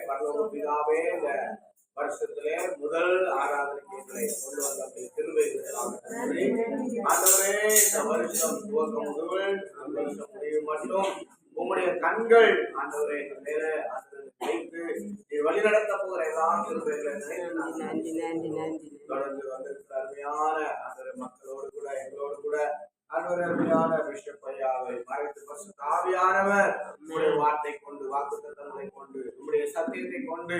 பரலோக பிதாவே, இந்த வருஷத்திலே முதல் ஆராதனைக்கு எங்களை கொண்டு வந்த கிருபைகளுக்காக ஆண்டவரே, இந்த வருஷம் துவக்கம் முதல் வருஷம் முடிவு மட்டும் உங்களுடைய கண்கள் ஆண்டவரே எங்கள் மேல வைத்து வழி நடத்த போகிற எல்லா கிருபைகளை தொடர்ந்து வந்திருக்கிற அருமையான மக்களோடு கூட எங்களோடு கூட அருமையான பிஷப் ஐயாவை மறைத்து பரிசுத்த ஆவியானவர் உங்களுடைய வார்த்தை கொண்டு வாக்குத்தத்தங்களை கொண்டு உங்களுடைய சத்தியத்தை கொண்டு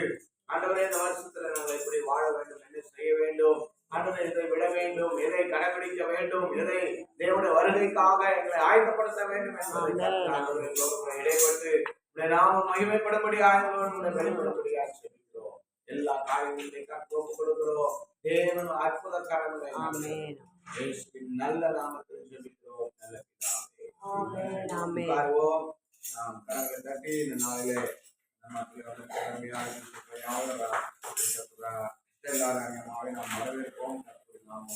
ஆண்டவரே இந்த வருஷத்துல நாங்கள் எப்படி வாழ வேண்டும், என்ன செய்ய வேண்டும், ஆண்டவரை எதை விட வேண்டும், எதை கடைபிடிக்க வேண்டும், எதை தேவனுடைய வருகைக்காக எங்களை ஆயத்தப்படுத்த வேண்டும் என்பதை இடைப்பட்டு நாம மகிமைப்படும்படியாக வெளிப்படும்படியாக சொல்லிக்கிறோம். எல்லா காரியங்களையும் கற்போக்கு கொடுக்கிறோம். தேவன் அற்புத காரணங்களை நல்ல நாமத்தில் சொல்லிக்கிறோம். நல்ல பிதாவே, நாம் கரங்களை தட்டி இந்த நாளிலே எல்லாரும் நாம் வரவேற்போம். நாம்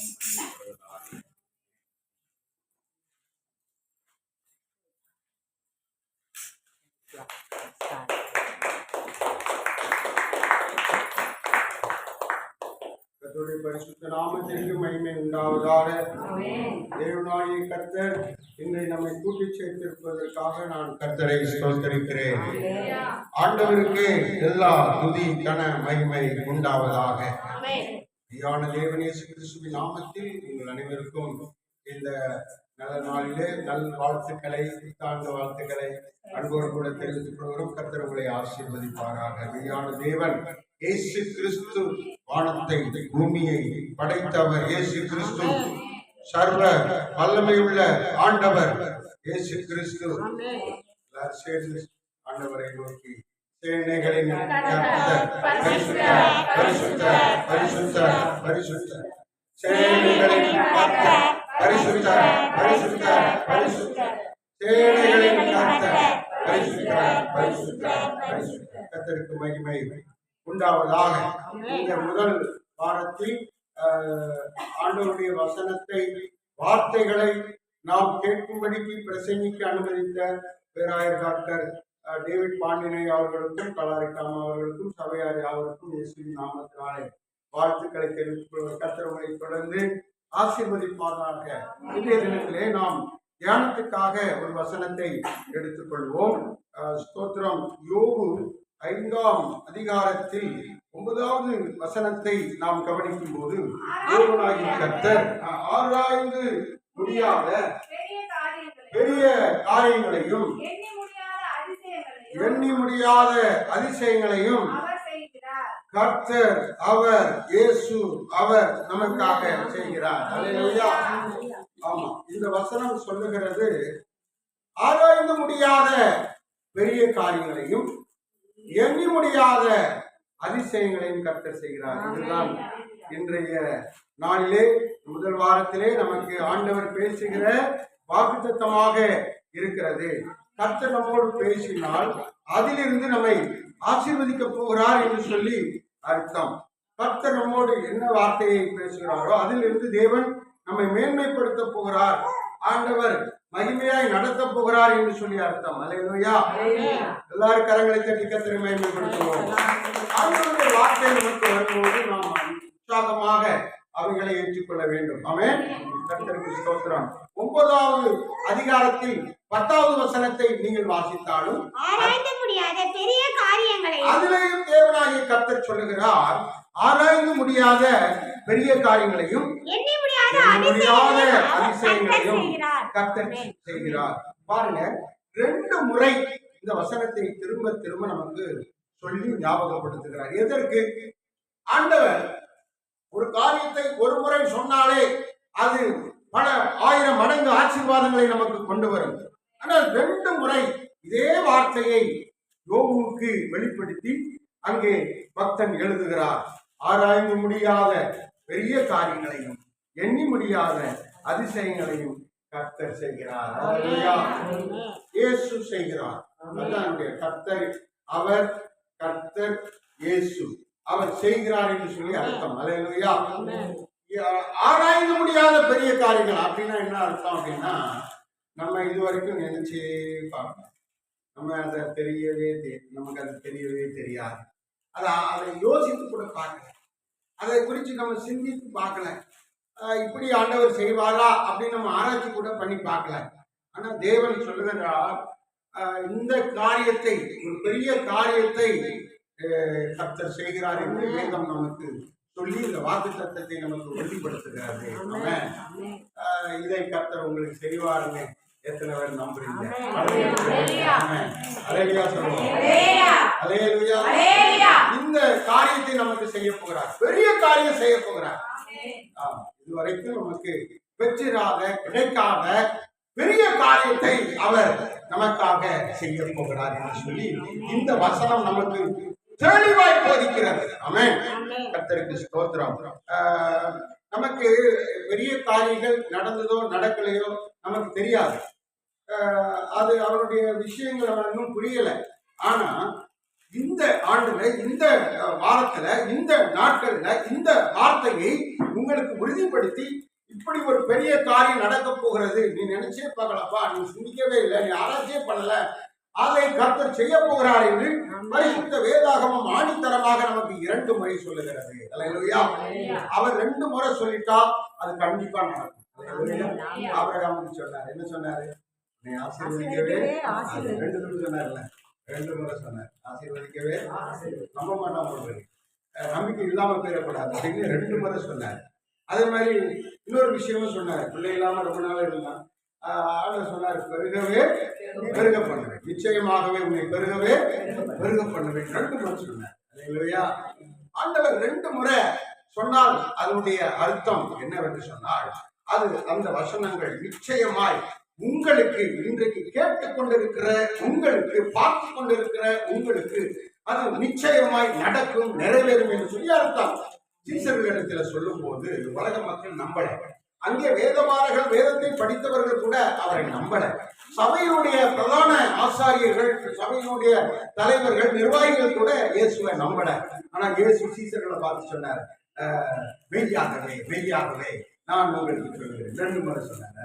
கர்த்தருடைய பரிசுத்த நாமத்திற்கு மகிமை உண்டாவதாக. தேவனாகிய கர்த்தர் இன்றை நம்மை கூட்டி சேர்த்திருப்பதற்காக நான் கர்த்தரை ஸ்தோத்திரிக்கிறேன். ஆண்டவருக்கு எல்லா துதி கன மகிமை உண்டாவதாக. யான தேவன் இயேசு கிறிஸ்துவின் நாமத்தில் நீங்கள் அனைவருக்கும் இந்த நல்ல நாளிலே நல் வாழ்த்துக்களை, புத்தாண்டு வாழ்த்துக்களை அன்போடு கூட தெரிவித்துக் கொள்கிறோம். கர்த்தர் உங்களை ஆசீர்வதிப்பாராக. யான தேவன் இயேசு கிறிஸ்து வானத்தை பூமியை படைத்தவர். இயேசு கிறிஸ்து சர்வ வல்லமையுள்ள ஆண்டவர். இயேசு கிறிஸ்து ஆண்டவரை நோக்கி சேனைகளின் கர்த்தர் பரிசுத்தர் பரிசுத்தர் பரிசுத்தர் பரிசுத்தர், சேனைகளின் கர்த்தர் பரிசுத்தர் பரிசுத்தர் பரிசுத்தர், சேனைகளின் கர்த்தர் பரிசுத்தர் பரிசுத்தர் பரிசுத்தர். கர்த்தருக்கு மகிமை உண்டாவதாக. இந்த முதல் வாரத்தில் ஆண்டவருடைய வசனத்தை, வார்த்தைகளை நாம் கேட்கும்படிக்கு பிரசங்கிக்க அனுமதித்த பேராயர் டாக்டர் டேவிட் பாண்டினை அவர்களுக்கும், கலாரிக்காம அவர்களுக்கும், சபையார் அவருக்கும் இயேசுவின் நாமத்தினாலே வாழ்த்துக்களை தெரிவித்துக் கர்த்தர்களை தொடர்ந்து ஆசீர்வதிப்பாராக. இன்றைய தினத்திலே நாம் தியானத்துக்காக ஒரு வசனத்தை எடுத்துக்கொள்வோம். ஸ்தோத்திரம். யோபு 5ஆம் அதிகாரத்தில் 9வது வசனத்தை நாம் கவனிக்கும் போது, தேவனாகிய கர்த்தர் ஆராய்ந்து முடியாத பெரிய காரியங்களையும் எண்ணி முடியாத அதிசயங்களையும் கர்த்தர், அவர், இயேசு, அவர் நமக்காக செய்கிறார். அல்லேலூயா. ஆமா, இந்த வசனம் சொல்லுகிறது ஆராய்ந்து முடியாத பெரிய காரியங்களையும் எண்ணி முடியாத அதிசயங்களையும் கர்த்தர் செய்கிறார். இதுதான் இன்றைய நாளிலே முதல் வாரத்திலே நமக்கு ஆண்டவர் பேசுகிற வாக்குத்தத்தமாக இருக்கிறது. கர்த்தர் நம்மோடு பேசினால் அதிலிருந்து நம்மை ஆசீர்வதிக்க போகிறார் என்று சொல்லி அர்த்தம். கர்த்தர் நம்மோடு என்ன வார்த்தையை பேசுகிறாரோ அதிலிருந்து தேவன் நம்மை மேன்மைப்படுத்த போகிறார், ஆண்டவர் மகிமையாய் நடத்த போகிறார் என்று சொல்லி அர்த்தம். அல்லேலூயா. எல்லாரும் கரங்களை தட்டி கர்த்தரை மேன்மைப்படுத்துவோம். ஆண்டவருடைய வார்த்தை நமக்கு வரும்போது நாம் உற்சாகமாக அவைகளை ஏற்றுக்கொள்ள வேண்டும். ஆமென். கர்த்தருக்கு ஸ்தோத்திரம். 9வது அதிகாரத்தில் 10வது வசனத்தை நீங்கள் வாசித்தாலும் ஆராய்ந்து முடியாத பெரிய காரியங்களை அதிலேயும் தேவனாகிய கர்த்தர் சொல்லுகிறார், ஆராய்ந்து முடியாத பெரிய காரியங்களையும் எண்ணி முடியாத அதிசயங்களையும் கர்த்தர் செய்கிறார். பாருங்க, 2 முறை இந்த வசனத்தை திரும்ப திரும்ப நமக்கு சொல்லி ஞாபகப்படுத்துகிறார். எதற்கு? ஆண்டவர் ஒரு காரியத்தை ஒரு முறை சொன்னாலே அது பல 1000 மடங்கு ஆசீர்வாதங்களை நமக்கு கொண்டு வரும். ஆனால் 2 முறை இதே வார்த்தையை யோபுவுக்கு வெளிப்படுத்தி அங்கே பக்தன் எழுதுகிறார். ஆராய்ந்து முடியாத பெரிய காரியங்களையும் எண்ணி முடியாத அதிசயங்களையும் கர்த்தர் செய்கிறார். இயேசு செய்கிறார். கர்த்தர், அவர், கர்த்தர், இயேசு, அவர் செய்கிறார் என்று சொல்லி அர்த்தம். அல்லேலூயா. ஆராய்ந்து முடியாத பெரிய காரியங்கள் அப்படின்னா என்ன அர்த்தம் அப்படின்னா, நம்ம இதுவரைக்கும் நினைச்சே பார்க்கணும். நம்ம அதை நமக்கு அது தெரியவே தெரியாது. அதை யோசித்து கூட பார்க்கல, அதை குறித்து நம்ம சிந்தித்து பார்க்கல. இப்படி ஆண்டவர் செய்வாரா அப்படின்னு நம்ம ஆராய்ச்சி கூட பண்ணி பார்க்கல. ஆனா தேவன் சொல்லுகிறார், இந்த காரியத்தை, ஒரு பெரிய காரியத்தை கர்த்தர் செய்கிறார் என்று வேதம் நமக்கு சொல்லி இந்த வாக்குத்தத்தத்தை நமக்கு உறுதிப்படுத்துகிறாரு. இதை கர்த்தர் உங்களுக்கு செய்வாருன்னு எத்தனை பேர் நம்புறீங்க? அல்லேலூயா சொல்லுவோம். அல்லேலூயா. இந்த காரியத்தை நமக்கு செய்ய போகிறார், பெரிய காரியம் செய்ய போகிறார். இதுவரைக்கும் நமக்கு பெற்றிராத, கிடைக்காத பெரிய காரியத்தை அவர் நமக்காக செய்ய போகிறார் என்று சொல்லி இந்த வசனம் நமக்கு தெளிவாய் போதிக்கிறது. ஆமென். கர்த்தருக்கு ஸ்தோத்திரம். நமக்கு பெரிய காரியங்கள் நடந்ததோ நடக்கலையோ நமக்கு தெரியாது. அது அவருடைய விஷயங்கள் நம்ம இன்னும் புரியல. ஆனா இந்த ஆண்டுல, இந்த வாரத்துல, இந்த நாட்கள்ல இந்த வார்த்தையை உங்களுக்கு உறுதிப்படுத்தி, இப்படி ஒரு பெரிய காரியம் நடக்க போகிறது, நீ நினைச்சே பார்க்கலப்பா, நீ சிந்திக்கவே இல்லை, நீ ஆராய்ச்சியே பண்ணல, அதை கர்த்தர் செய்ய போகிறார் என்று பரிசுத்த வேதாகமம் ஆணித்தரமாக நமக்கு 2 முறை சொல்லுகிறது. அல்லேலூயா. அவர் 2 முறை சொல்லிட்டா அது கண்டிப்பா நடக்கும். ஆபிரகாமுக்கு சொன்னார், என்ன சொன்னாரு? நீ ஆசீர்வதிக்கவே 2 முறை சொன்னார்ல, 2 முறை சொன்னார், ஆசீர்வதிக்கவே. நம்ப மாட்டான், நம்பிக்கை இல்லாம போயிடக்கூடாது அப்படின்னு 2 முறை சொன்னார். அதே மாதிரி இன்னொரு விஷயமும் சொன்னார், பிள்ளை இல்லாம ரொம்ப நாள் இருந்தான். ஆண்டவர் சொன்னார், பெருகவே பெருக பண்ணுவேன், நிச்சயமாகவே உன்னை பெருகவே பெருக பண்ணுவேன். 2 முறை சொன்னார். அல்லேலூயா. ஆண்டவர் 2 முறை சொன்னால் அதனுடைய அர்த்தம் என்னவென்று சொன்னால், அது அந்த வசனங்கள் நிச்சயமாய் உங்களுக்கு, இன்றைக்கு கேட்டுக்கொண்டிருக்கிற உங்களுக்கு, பார்த்து கொண்டிருக்கிற உங்களுக்கு அது நிச்சயமாய் நடக்கும், நிறைவேறும் என்று சொல்லி அர்த்தம். சீசர்களிடத்துல சொல்லும் போது உலக மக்கள் நம்பல. அங்கே வேதமானர்கள், வேதத்தை படித்தவர்கள் கூட அவரை நம்பல. சபையினுடைய பிரதான ஆசாரியர்கள், சபையினுடைய தலைவர்கள், நிர்வாகிகள் கூட இயேசுவை நம்பல. ஆனா இயேசு சீசர்களை பார்த்து சொன்னார், மெய்யாகவே மெய்யாகவே நான் உங்களுக்கு சொல்கிறேன். 2 முறை சொன்னார்.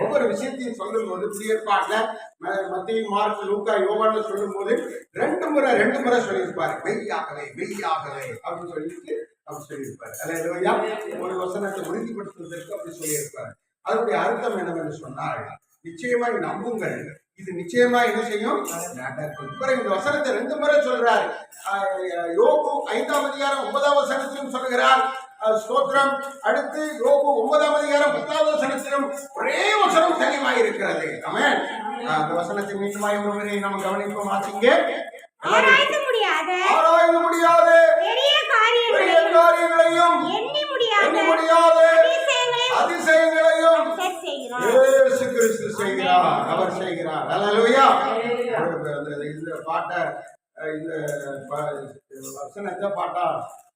ஒவ்வொரு விஷயத்தையும் சொல்லும் போது புதிய ஏற்பாட்டுல மத்தேயு, மார்க்கு, லூக்கா, யோவான்ல சொல்லும் போது 2 முறை சொல்லியிருப்பாரு, மெய்யாகவே மெய்யாகவே அப்படின்னு சொல்லிட்டு அப்படி சொல்லியிருப்பாரு. அல்லேலூயா. ஒரு வசனத்தை உறுதிப்படுத்துவதற்கு அப்படி சொல்லியிருப்பாரு. அதனுடைய அர்த்தம் என்னவென்று சொன்னால், நிச்சயமாய் நம்புங்கள், இது நிச்சயமா என்ன செய்யும், நடக்கும். இந்த வசனத்தை 2 முறை சொல்றாரு. யோபு 5ஆம் அதிகாரம் 9ஆம் வசனத்திலும் சொல்கிறார், ஸ்தோத்திரம். அடுத்து யோபு 9ஆம் அதிகாரம் 10ஆவது வசனத்திலும் ஒரே வசனம் தெளிவாய் இருக்கிறது. ஆமென். அந்த வசனத்தை மீண்டுமாய் ஒருவரை நம்ம கவனிப்போம். ஆசிங்க. ஆராய்ந்து முடியாத பெரிய காரியங்களையும் எண்ணி முடியாத அதிசயங்களையும் இயேசு கிறிஸ்து செய்கிறார், அவர் செய்கிறார். அல்லேலூயா. இந்த பாட்டை, இந்த வசனத்தை பாட்டா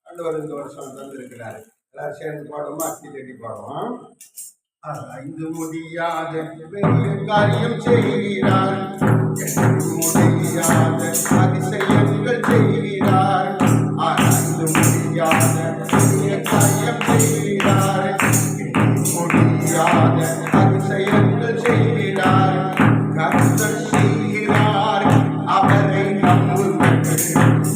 ஆண்டவர் இந்த வருஷம் தந்திருக்கிறார். எல்லாரும் சேர்ந்து பாடுவோமா? அத்தி தட்டி பாடுவோம். ஆராய்ந்து முடியாத பெரிய காரியம் செய்கிறார், முடியாத அதிசயங்கள் செய்கிறார். ஆராய்ந்து முடியாத பெரிய காரியம் செய்கிறார், முடியாத அதிசயங்கள் செய்கிறார். கர்த்தர் செய்கிறார், அவரை நம்புங்கள்,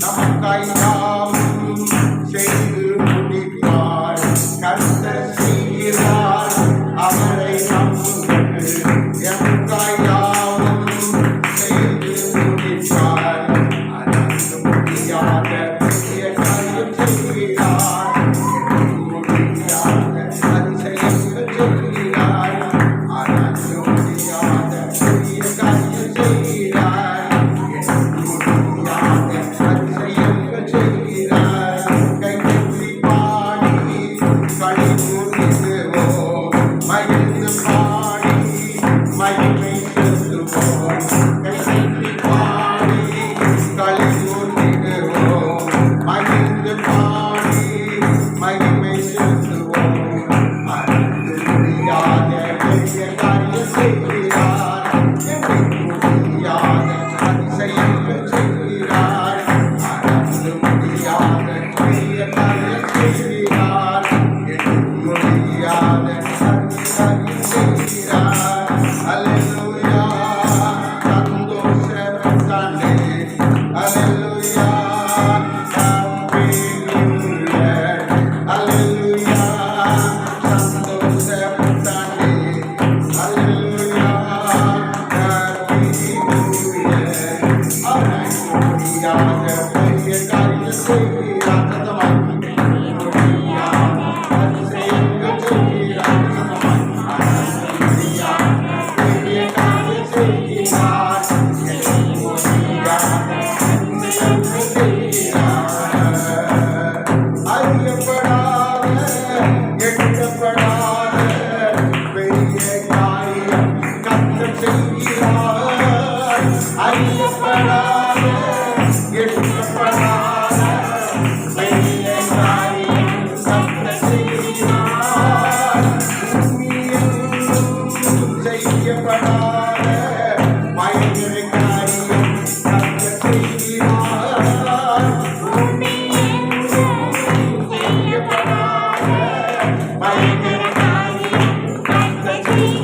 நமக்காய் யாவும் செய்து முடிப்பார். கர்த்தர் செய்கிறார், அவரை நம்புங்கள், எமக்காய் யாவும் செய்து முடிப்பார். பெரிய காரியம் செய்கிறார். சத்தமாய் அதிசயங்கள் செய்கிறார். பெரிய காரியம் செய்கிறார். அறியப்படாத எட்டப்படாத பெரிய காரியம் கர்த்தர் செய்கிறார். அறியப்படாத எட்டப்படாத பெரிய காரியம் கர்த்தர் செய்கிறார். பூமியெங்கும் செய்யப்படாத பயங்கர காரியம் கர்த்தர் செய்கிறார். பூமியெங்கும் செய்யப்படாத பயங்கர காரியம் கர்த்தர் செய்கிறார்.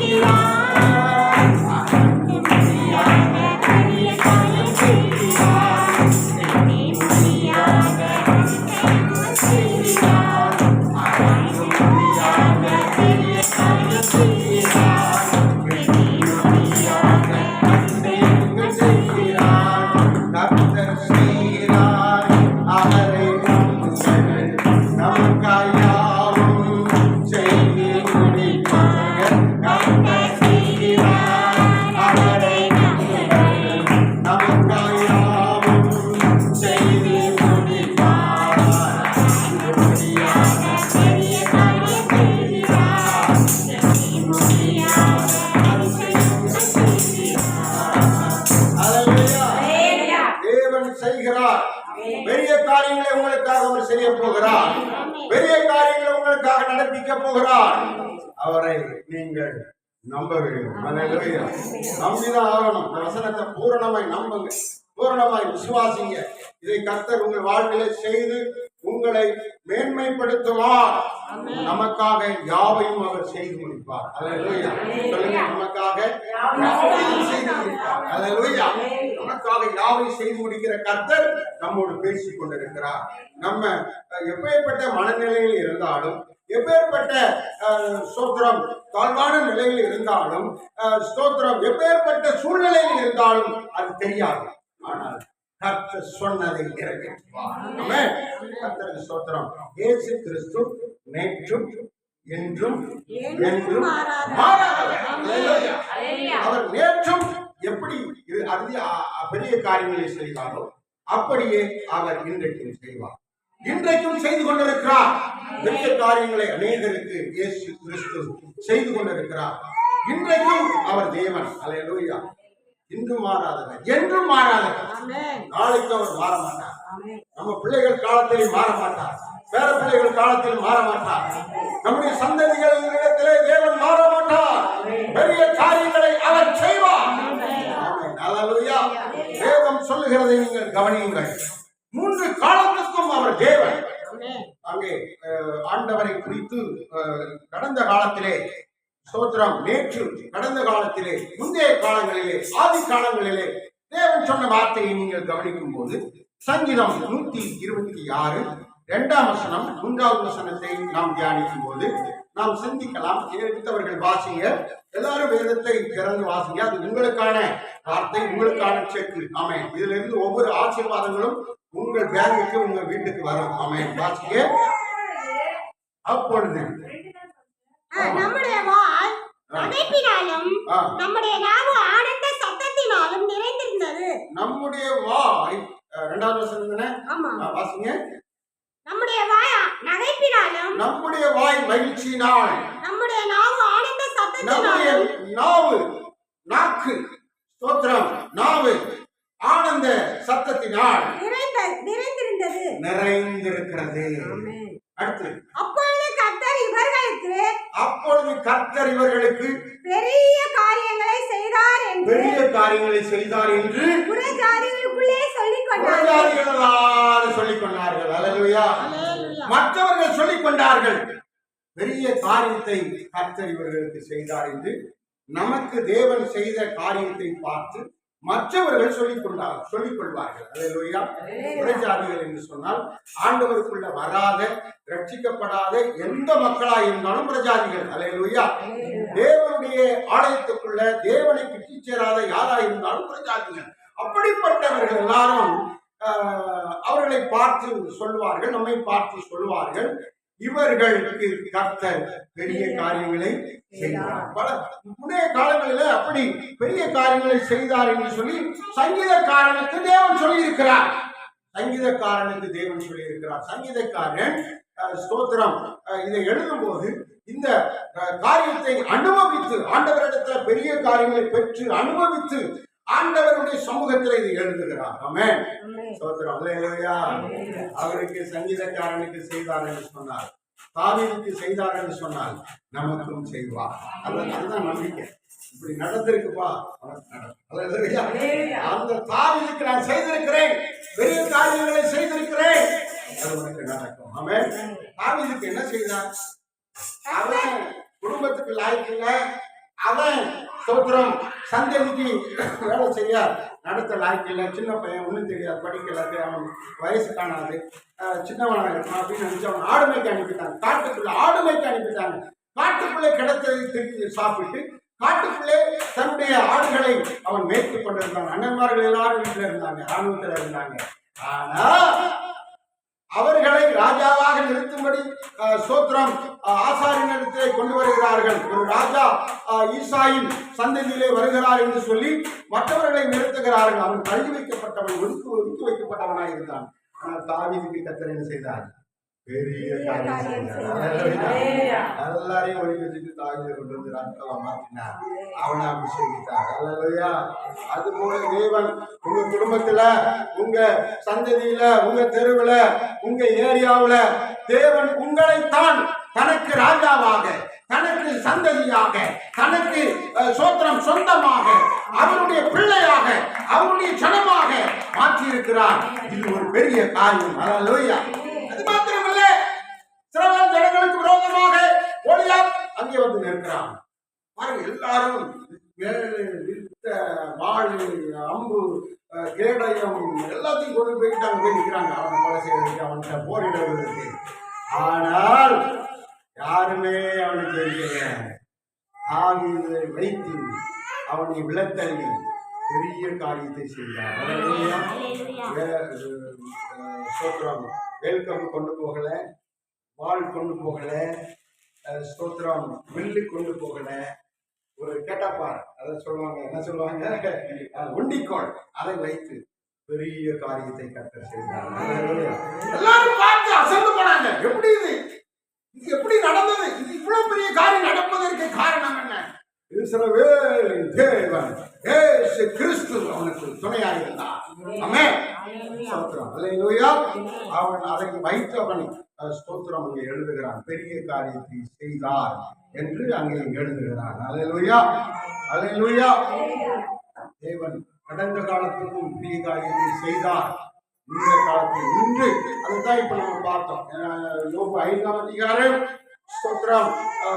கர்த்தர் செய்கிறார். அவரை நம்புங்கள். நமக்காய் யாவும் செய்து முடிப்பார். கர்த்தர் செய்கிறார். அவரை நம்புங்கள். நமக்காய் யாவும் செய்து முடிப்பார். பெரிய காரியம் செய்கிறார். அதிசயங்கள் செய்கிறார். அல்லேலூயா. தேவன் செய்கிறார். பெரிய காரியங்களை உங்களுக்காக அவர் செய்ய போகிறார். பெரிய காரியங்களை உங்களுக்காக நடப்பிக்க போகிறார். அவரை நீங்கள் நம்ப வேண்டும். அல்லேலூயா. நம்பிதான் ஆகணும். இந்த வசனத்தை பூரணமாய் நம்புங்க, பூரணமாய் விசுவாசிங்க. இதை கர்த்தர் உங்கள் வாழ்விலே செய்து உங்களை மேன்மைப்படுத்துவார். நமக்காக யாவையும் அவர் செய்து முடிப்பார். அல்லேலூயா. சொல்லுங்க, நமக்காக யாவையும் செய்து முடிப்பார். அல்லேலூயா. நமக்காக யாவையும் செய்து முடிக்கிற கர்த்தர் நம்மோடு பேசிக் கொண்டிருக்கிறார். நம்ம எப்பேற்பட்ட மனநிலையில் இருந்தாலும், எப்பேற்பட்ட ஸ்தோத்திரம் தாழ்வான நிலையில் இருந்தாலும், ஸ்தோத்திரம் எப்பேற்பட்ட சூழ்நிலையில் இருந்தாலும் அது தெரியாது. ஆனால் கர்த்தர் சொன்னதை நிறைவேற்றுவார். ஆமென். கர்த்தருக்கு ஸ்தோத்திரம். இயேசு கிறிஸ்து நேற்றும் என்றும் என்றும் மாறாதவர். அல்லேலூயா. அவர் நேற்றும் எப்படி பெரிய காரியங்களை செய்தாரோ அப்படியே அவர் இன்றைக்கும் செய்வார். இன்றைக்கும் செய்து கொண்டிருக்கிறார். பெரிய காரியங்களை அநேகருக்கு இயேசு கிறிஸ்து செய்து கொண்டிருக்கிறார். இன்றைக்கும் அவர் தேவன். அல்லேலூயா. இன்றும் மாறாதவர், என்றும் மாறாதவர். நாளைக்கு அவர் மாற மாட்டார். நம்ம பிள்ளைகள் காலத்தில் மாற மாட்டார். பேர பிள்ளைகள் காலத்தில் மாற மாட்டார். நம்முடைய சந்ததிகளிடத்திலே தேவன் மாற மாட்டார். பெரிய காரியங்களை அவர் செய்வார். அல்லேலூயா. வேதம் சொல்லுகிறதை நீங்கள் கவனியுங்கள். 3 காலத்துக்கும் அவர் தேவன். அங்கே ஆண்டவரை குறித்து கடந்த காலத்திலே ஸ்தோத்திரம், நேற்று கடந்த காலத்திலே, முந்தைய காலங்களிலே, ஆதி காலங்களிலே தேவன் சொன்ன வார்த்தையை நீங்கள் கவனிக்கும் போது சங்கீதம் 126 2ஆம் வசனம் 3வது வசனத்தை நாம் தியானிக்கும் போது நாம் சிந்திக்கலாம். எடுத்தவர்கள் வாசிங்க, எல்லாரும் வேதத்தை திறந்து வாசிங்க. அது உங்களுக்கான வார்த்தை, உங்களுக்கான செக்கு. ஆமென். இதுல இருந்து ஒவ்வொரு ஆசீர்வாதங்களும் உங்கள் பேங்குக்கு, உங்க வீட்டுக்கு வரும். ஆமென். வாசிங்க. அப்பொழுது நம்முடைய வாய் நகைப்பினாலும் நம்முடைய நாவு ஆனந்த சத்தத்தினாலும் நிறைந்திருந்தது. நம்முடைய வாய் 2வது வசனம் தானே? ஆமா. வாசிங்க. நம்முடைய வாய் நகைப்பினாலும், நம்முடைய வாய் மகிழ்ச்சியினால், நம்முடைய நாவு ஆனந்த நம்முடைய சத்தத்தினாலும், நாவு, நாக்கு, ஸ்தோத்திரம், நாவு ஆனந்த சத்தத்தினால் நிறைந்திருந்தது, நிறைந்திருக்கிறது. அடுத்து, அப்பொழுது கர்த்தர் இவர்களுக்கு பெரிய காரியங்களை செய்தார் என்று புறஜாதிகளுக்குள்ளே சொல்லிக் கொண்டார்கள். அல்லேலூயா. மற்றவர்கள் சொல்லிக் கொண்டார்கள். பெரிய காரியத்தை கர்த்தர் இவர்களுக்கு செய்தார் என்று நமக்கு தேவன் செய்த காரியத்தை பார்த்து மற்றவர்கள் சொல்லிக் கொள்வார்கள். அல்லேலூயா. புறஜாதிகள் என்று சொன்னால் ஆண்டவருக்குள்ள வராத, ரட்சிக்கப்படாத எந்த மக்களாய் இருந்தாலும் புறஜாதிகள். அல்லேலூயா. தேவனுடைய ஆலயத்துக்குள்ள தேவனை கிட்டி சேராத யாராய் இருந்தாலும் புறஜாதிகள். அப்படிப்பட்டவர்கள் எல்லாரும் பார்த்து சொல்லுவார்கள், நம்மை பார்த்து சொல்லுவார்கள், இவர்களுக்கு கர்த்தர் பெரிய காரியங்களை செய்தார். பல முன்னைய காலங்களில அப்படி பெரிய காரியங்களை செய்தார் என்று சொல்லி சங்கீதக்காரனுக்கு தேவன் சொல்லி இருக்கிறார். சங்கீதக்காரன் ஸ்தோத்திரம் இதை எழுதும் போது இந்த காரியத்தை அனுபவித்து, ஆண்டவரிடத்துல பெரிய காரியங்களை பெற்று அனுபவித்து ஆண்டவருடைய சமூகத்தில் இதை எழுதுகிறார். ஆமென். ஸ்தோத்திரம். அல்லேலூயா. அவருக்கு சங்கீதக்காரனுக்கு செய்தார் என்று சொன்னார், தாவீதுக்கு செய்தார் என்று சொன்னால் நமக்கும் செய்வார். அதுதான் நம்பிக்கை. இப்படி நடந்திருக்குப்பா, அந்த தாவீதுக்கு நான் செய்திருக்கிறேன், பெரிய காரியங்களை செய்திருக்கிறேன், அது உனக்கு நடக்கும். ஆமென். தாவீதுக்கு என்ன செய்தார்? அவன் குடும்பத்துக்கு லாய்க்கு இல்லை, அவன் ஸ்தோத்திரம் சந்ததிக்கு வேலை செய்ய நடத்த லாய்க்கு இல்லை, சின்ன பையன், ஒன்றும் தெரியாது, படிக்கல, அவன் வயசு காணாது, சின்னவனாக இருக்கான் அப்படின்னு நினைச்சு அவன் ஆடுமைக்கு அனுப்பிட்டாங்க. ஆடுமைக்கு அனுப்பிட்டாங்க. காட்டுக்குள்ளே கிடைத்ததை திருப்பி சாப்பிட்டு காட்டுக்குள்ளே தன்னுடைய ஆடுகளை அவன் மேய்த்து கொண்டிருந்தான். அண்ணன்மார்கள் எல்லாரும் வீட்டில் இருந்தாங்க, ராணுவத்தில் இருந்தாங்க. ஆனா அவர்களை ராஜாவாக நிறுத்தும்படி ஸ்தோத்திரம் ஆசாரியனிடத்திலே கொண்டு வருகிறார்கள். ஒரு ராஜா ஈசாயின் சந்ததியிலே வருகிறார் என்று சொல்லி மற்றவர்களை நிறுத்துகிறார்கள். அவன் தள்ளி வைக்கப்பட்டவன், ஒதுக்கி வைக்கப்பட்டவனாக இருந்தான். ஆனால் தாவீதுக்கு கர்த்தர் என்ன செய்தார்? பெரிய காரியம் செய்தார். எல்லாரையும் ஒதுக்கி வச்சுட்டு தாவீதை கொண்டு வந்து ராஜாவா மாற்றினார், அவனை அபிஷேகித்தார். அல்லேலூயா. அது போல தேவன் உங்க குடும்பத்துல, உங்க சந்ததியில, உங்க தெருவுல, உங்க ஏரியாவுல தேவன் உங்களைத்தான் தனக்கு ராஜாவாக, தனக்கு சந்ததியாக, தனக்கு சோத்திரம் சொந்தமாக, அவருடைய பிள்ளையாக, அவருடைய ஜனமாக மாற்றி இருக்கிறார். இது ஒரு பெரிய காரியம். அல்லேலூயா. அது மாத்திரமல்ல, இஸ்ரவேல் ஜனங்களுக்கு விரோதமாக கோலியாத் அங்கே வந்து நிற்கிறான். எல்லாரும் வாள், அம்பு, கேடயம் எல்லாத்தையும் கொண்டு போயிட்டு அங்கே போய் நிற்கிறாங்க, அவனை கொலை செய்வதற்கு, அவன்கிட்ட போரிடுவதற்கு. ஆனால் யாருமே அவனுக்கு தெரியல. தாவீதை வைத்து அவனை விளத்தள்ளி பெரிய காரியத்தை செய்தார். ஸ்தோத்திரம். வேல்கம்பு கொண்டு போகல, வாள் கொண்டு போகல, ஸ்தோத்திரம் வில்லு கொண்டு போகல, ஒரு கேட்டாப்பார் அதை சொல்லுவாங்க, என்ன சொல்லுவாங்க, உண்டிக்கோள், அதை வைத்து பெரிய காரியத்தை கர்த்தர் செய்தார். எல்லாரும் பார்த்து அசந்து போனாங்க. எப்படி இது எப்படி நடந்தது? இது இவ்வளவு பெரிய காரியம் நடப்பதற்கு காரணம் என்ன? இஸ்ரவேல் தேவன் இயேசு கிறிஸ்து அவனுக்கு துணையாக இருந்தார். ஆமென். ஸ்தோத்திரம். அல்லேலூயா. அவன் அதை வைத்து அவன் ஸ்தோத்திரம் அங்கே எழுதுகிறான், பெரிய காரியத்தை செய்தார் என்று அங்கே எழுதுகிறான். அல்லேலூயா. அல்லேலூயா. தேவன் கடந்த காலத்துக்கும் பெரிய காரியத்தை செய்தார், இந்த காலத்தில் இன்று அதுதான் இப்ப நம்ம பார்த்தோம். யோபு 5ஆம் அதிகாரம் ஸ்தோத்திரம்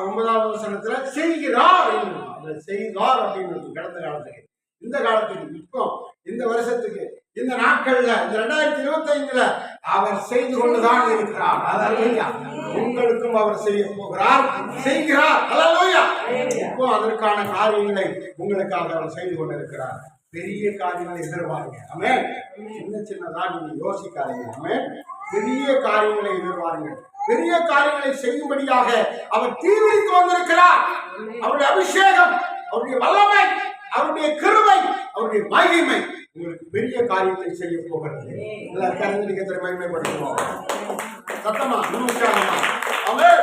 9வது வசனத்துல செய்கிறார் என்று செய்தார் அப்படின்னு கடந்த காலத்துக்கு, இந்த காலத்துக்கு, இப்போ இந்த வருஷத்துக்கு, இந்த நாட்கள்ல, இந்த 2025ல அவர் செய்து கொண்டுதான் இருக்கிறார். அல்லேலூயா. உங்களுக்கும் அவர் செய்ய போகிறார், செய்கிறார். அல்லேலூயா. இப்போ அதற்கான காரியங்களை உங்களுக்காக அவர் செய்து கொண்டிருக்கிறார். பெரிய காரியங்களை எதிர்பாருங்க. ஆமென். சின்ன சின்னதா நீங்க யோசிக்காதீங்க. ஆமென். பெரிய காரியங்களை எதிர்பாருங்க. பெரிய காரியங்களை செய்யும்படியாக அவர் தீவிரித்து வந்திருக்கிறார். அவருடைய அபிஷேகம், அவருடைய வல்லமை, அவருடைய கிருபை, அவருடைய மகிமை உங்களுக்கு பெரிய காரியத்தை செய்ய போகிறது. கருந்திரிக்கத்தை மகிமைப்படுத்துவோம். சத்தமா உற்சாகமா. ஆமென்.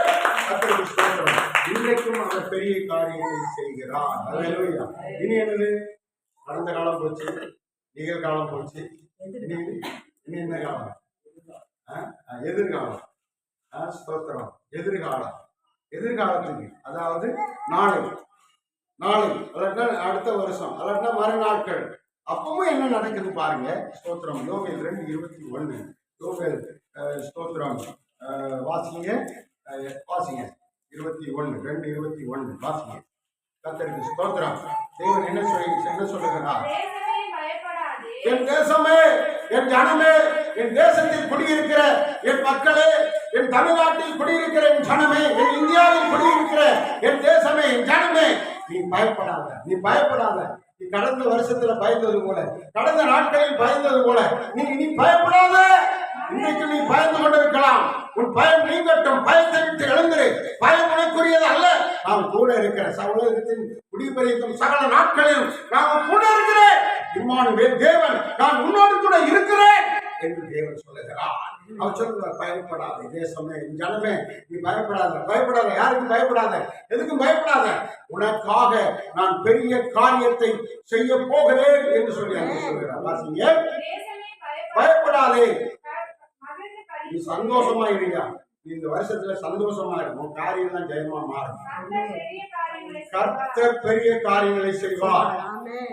கர்த்தருக்கு ஸ்தோத்திரம். இன்றைக்கும் அவர் பெரிய காரியங்களை செய்கிறார். அல்லேலூயா. இனி என்னது? கடந்த காலம் போச்சு, நிகழ்காலம் போச்சு, இனி என்ன காலம்? எதிர்காலம். ஸ்தோத்திரம். எதிர்காலம். எதிர்காலத்துக்கு, அதாவது நாளை, அல்லாட்டா அடுத்த வருஷம், அல்லாட்டா மறுநாட்கள், அப்பவும் என்ன நடக்குது பாருங்க. ஸ்தோத்திரம். யோவேல் 2:21. யோவேல் ஸ்தோத்திரம் வாசிங்க 2:21 வாசிங்க. கர்த்தருக்கு ஸ்தோத்திரம். தேவன் என்ன சொல்லுகிறார்? என் தேசமே, என் ஜனமே, என் தேசத்தில் குடியிருக்கிற என் மக்களே, என் தமிழ்நாட்டில் குடியிருக்கிற என் ஜனமே, என் இந்தியாவில் குடியிருக்கிற என் தேசமே, என் ஜனமே, நீ பயப்படாத, நீ பயப்படாத. நீ கடந்த வருஷத்துல பயந்தது போல, கடந்த நாட்களில் பயந்தது போல நீ பயப்படாத. இன்றைக்கு நீ பயந்து கொண்டிருக்கலாம். உன் பயம் நீங்கட்டும். பயத்தை விட்டு எழுந்திரு. பயம் உனக்குரியது அல்ல. நாம் கூட இருக்கிற சகோதரத்தின் குடிபெரிக்கும் சகல நாட்களில் நாம் கூட இருக்கிறேன். இம்மானுவேல் தேவன் நான் உன்னோடு கூட இருக்கிறேன் என்று தேவன் சொல்லுகிறார். அவர் சொல்லுவார், பயப்படாத தேசமே, ஜனமே, நீ பயப்படாத. பயப்படாத, யாருக்கும் பயப்படாத, எதுக்கும் பயப்படாத. உனக்காக நான் பெரிய காரியத்தை செய்ய போகிறேன் என்று சொல்லி அங்கே சொல்கிறார். வாசிங்க. பயப்படாதே, நீ சந்தோஷமா இருங்க. இந்த வருஷத்துல சந்தோஷமா இருக்கும். காரியம் தான் ஜெயமா மாறும். கர்த்தர் பெரிய காரியங்களை செய்வார்.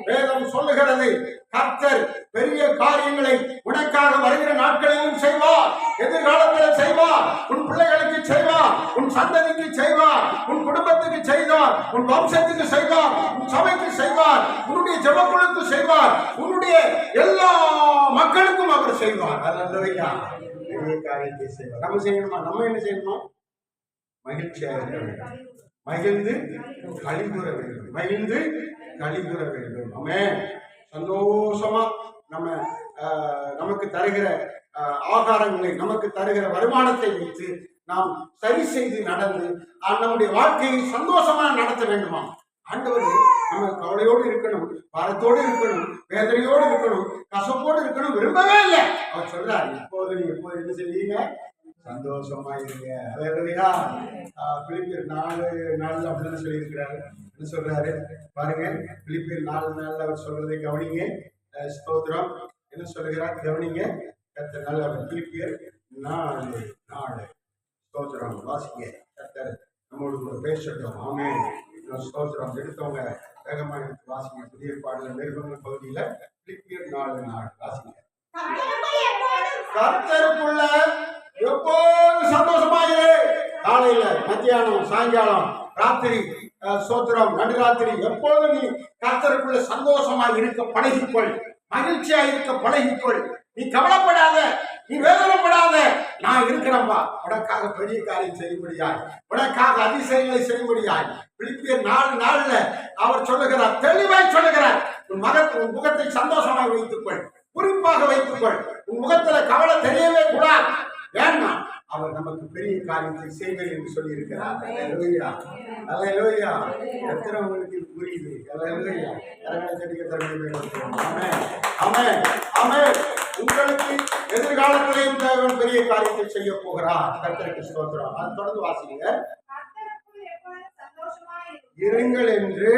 வேதம் சொல்லுகிறது, கர்த்தர் பெரிய காரியங்களை உனக்காக வருகிற நாட்களிலும் செய்வார். எதிர்காலத்தில் செய்வார். உன் பிள்ளைகளுக்கு செய்வார். உன் சந்ததிக்கு செய்வார். உன் குடும்பத்துக்கு செய்வார். உன் வம்சத்துக்கு செய்வார். உன் சபைக்கு செய்வார். உன்னுடைய ஜெபக்குழுக்கு செய்வார். உன்னுடைய எல்லா மக்களுக்கும் அவர் செய்வார். அல்லேலூயா. பெரிய காரியத்தை செய்வார். நம்ம செய்யணுமா? நம்ம என்ன செய்யணும்? மகிழ்ச்சியாக இருக்க வேண்டும். மகிழ்ந்து கலிகூற வேண்டும். மகிழ்ந்து கலிகூற வேண்டும். ஆமென். சந்தோஷமா நமக்கு தருகிற ஆகாரங்களை, நமக்கு தருகிற வருமானத்தை வைத்து நாம் சரி செய்து நடந்து நம்முடைய வாழ்க்கையை சந்தோஷமா நடத்த வேண்டுமா? ஆண்டவர் நம்ம கவலையோடு இருக்கணும், பாரத்தோடு இருக்கணும், வேதனையோடு இருக்கணும், கசப்போடு இருக்கணும் விரும்பவே இல்லை. அவர் சொல்றாரு, எப்போது என்ன செய்வீங்க? சந்தோஷமா இருங்க. அல்லேலூயா. பிலிப்பியர் 4:4 அப்படின்னு சொல்லி இருக்கிறாரு. என்ன சொல்றாரு பாருங்க. பிலிப்பியர் 4:4 அவர் சொல்றதை கவனிங்க. ஸ்தோத்திரம். என்ன சொல்லுகிறார் கவனிங்க. கர்த்தர் நல்லவர். பிலிப்பியர் 4:4 ஸ்தோத்திரம். வாசிங்க. கர்த்தர் நம்மோடு கூட பேசட்டும். ஆமென். ஸ்தோத்திரம். எடுத்தவங்க வேகமா எடுத்து வாசிங்க. புதிய பாடல நிருபங்கள் பகுதியில பிலிப்பியர் 4:4 வாசிங்க. கர்த்தருக்குள்ள எப்போதும் சந்தோஷமாயிரு. காலையில, மத்தியானம், சாயங்காலம், ராத்திரி, ஸ்தோத்திரம், நடுராத்திரி எப்போதும் நீ கர்த்தருக்குள்ள சந்தோஷமா இருக்க பழகிக்கொள். மகிழ்ச்சியா இருக்க பழகிக்கொள். நீ கவலைப்படாத, நீ வேதனைப்படாத. நான் இருக்கிறேன்பா. உனக்காக பெரிய காரியம் செய்யும்படியாய், உனக்காக அதிசயங்களை செய்யும்படியாய். பிலிப்பியர் 4:4 அவர் சொல்லுகிறார், தெளிவாய் சொல்லுகிறார். உன் முகத்தை சந்தோஷமாக வைத்துக்கொள், குறிப்பாக வைத்துக்கொள். உன் முகத்துல கவலை தெரியவே கூடாது. ஏன்னா அவர் நமக்கு பெரிய காரியத்தை செய்வேன் என்று சொல்லி இருக்கிறார். அல்லேலூயா. அல்லேலூயா. எத்தனை உங்களுக்கு புரியுது? அல்லேலூயா. ஆமென். ஆமென். ஆமென். உங்களுக்கு எதிர்காலத்திலேயும் தேவன் பெரிய காரியத்தை செய்ய போகிறார். கர்த்தருக்கு ஸ்தோத்திரம். அது தொடர்ந்து வாசிங்க. இருங்கள் என்று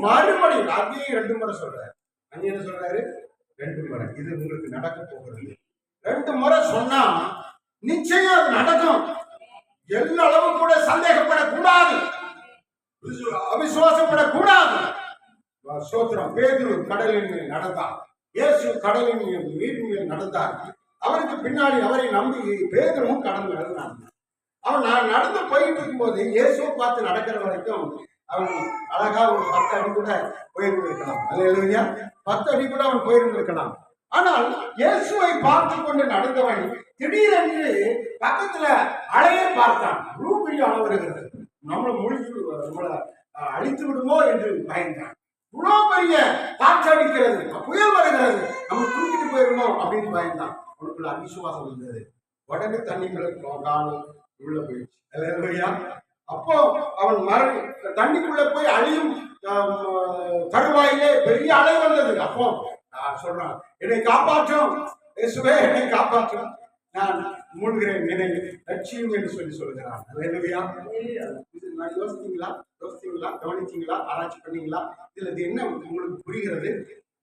மறுபடியும் அங்கேயும் 2 முறை சொல்றாரு. அங்க என்ன சொல்றாரு? 2 முறை. இது உங்களுக்கு நடக்க போகிறது. 2 முறை சொன்னா நிச்சயம் அது நடக்கும். எல்லா அளவு கூட சந்தேகப்படக்கூடாது, அவிசுவாசப்படக்கூடாது. ஸ்தோத்திரம். பேதுரு கடலின் மேல் நடந்தார். இயேசு கடலின் நீரின் மேல் நடந்தார். அவருக்கு பின்னாடி அவரை நம்பி பேதுருவும் கடல் மேல நடந்தார். அவன் நடந்து போயிட்டு இருக்கும்போது இயேசுவை பார்த்து நடக்கிற வரைக்கும் அவன் அழகா ஒரு 10 அடி கூட போயிருந்திருக்கலாம். அல்லேலூயா. 10 அடி கூட அவன் போயிருந்திருக்கலாம். ஆனால் இயேசுவை பார்த்து கொண்டு நடந்தவன் திடீரென்று பக்கத்துல அலையை பார்த்தான். பெரிய அலை வருகிறது, நம்மளை நம்மளை அழித்து விடுமோ என்று பயந்தான். இவ்வளவு பெரிய காற்று அடிக்கிறது, புயல் வருகிறது, நம்ம தூக்கிட்டு போயிருமோ அப்படின்னு பயந்தான். அவனுக்குள்ள அவிசுவாசம் இருந்தது. உடனே தண்ணிக்குள்ள காலம் உள்ள போயிடுச்சு. அல்லேலூயா. அப்போ அவன் தண்ணிக்குள்ள போய் அழியும் தருவாயிலே பெரிய அலை வந்தது. அப்போ சொல்றான், என்னை காப்பாற்றும் இயேசுவே, என்னை காப்பாற்றும், நான் மூழ்கிறேன், என்னை லட்சியம் என்று சொல்லுகிறான். அல்லேலூயா. இது நான் யோசித்தீங்களா, கவனித்தீங்களா, ஆராய்ச்சி பண்ணீங்களா? இதுல இது என்ன உங்களுக்கு புரிகிறது?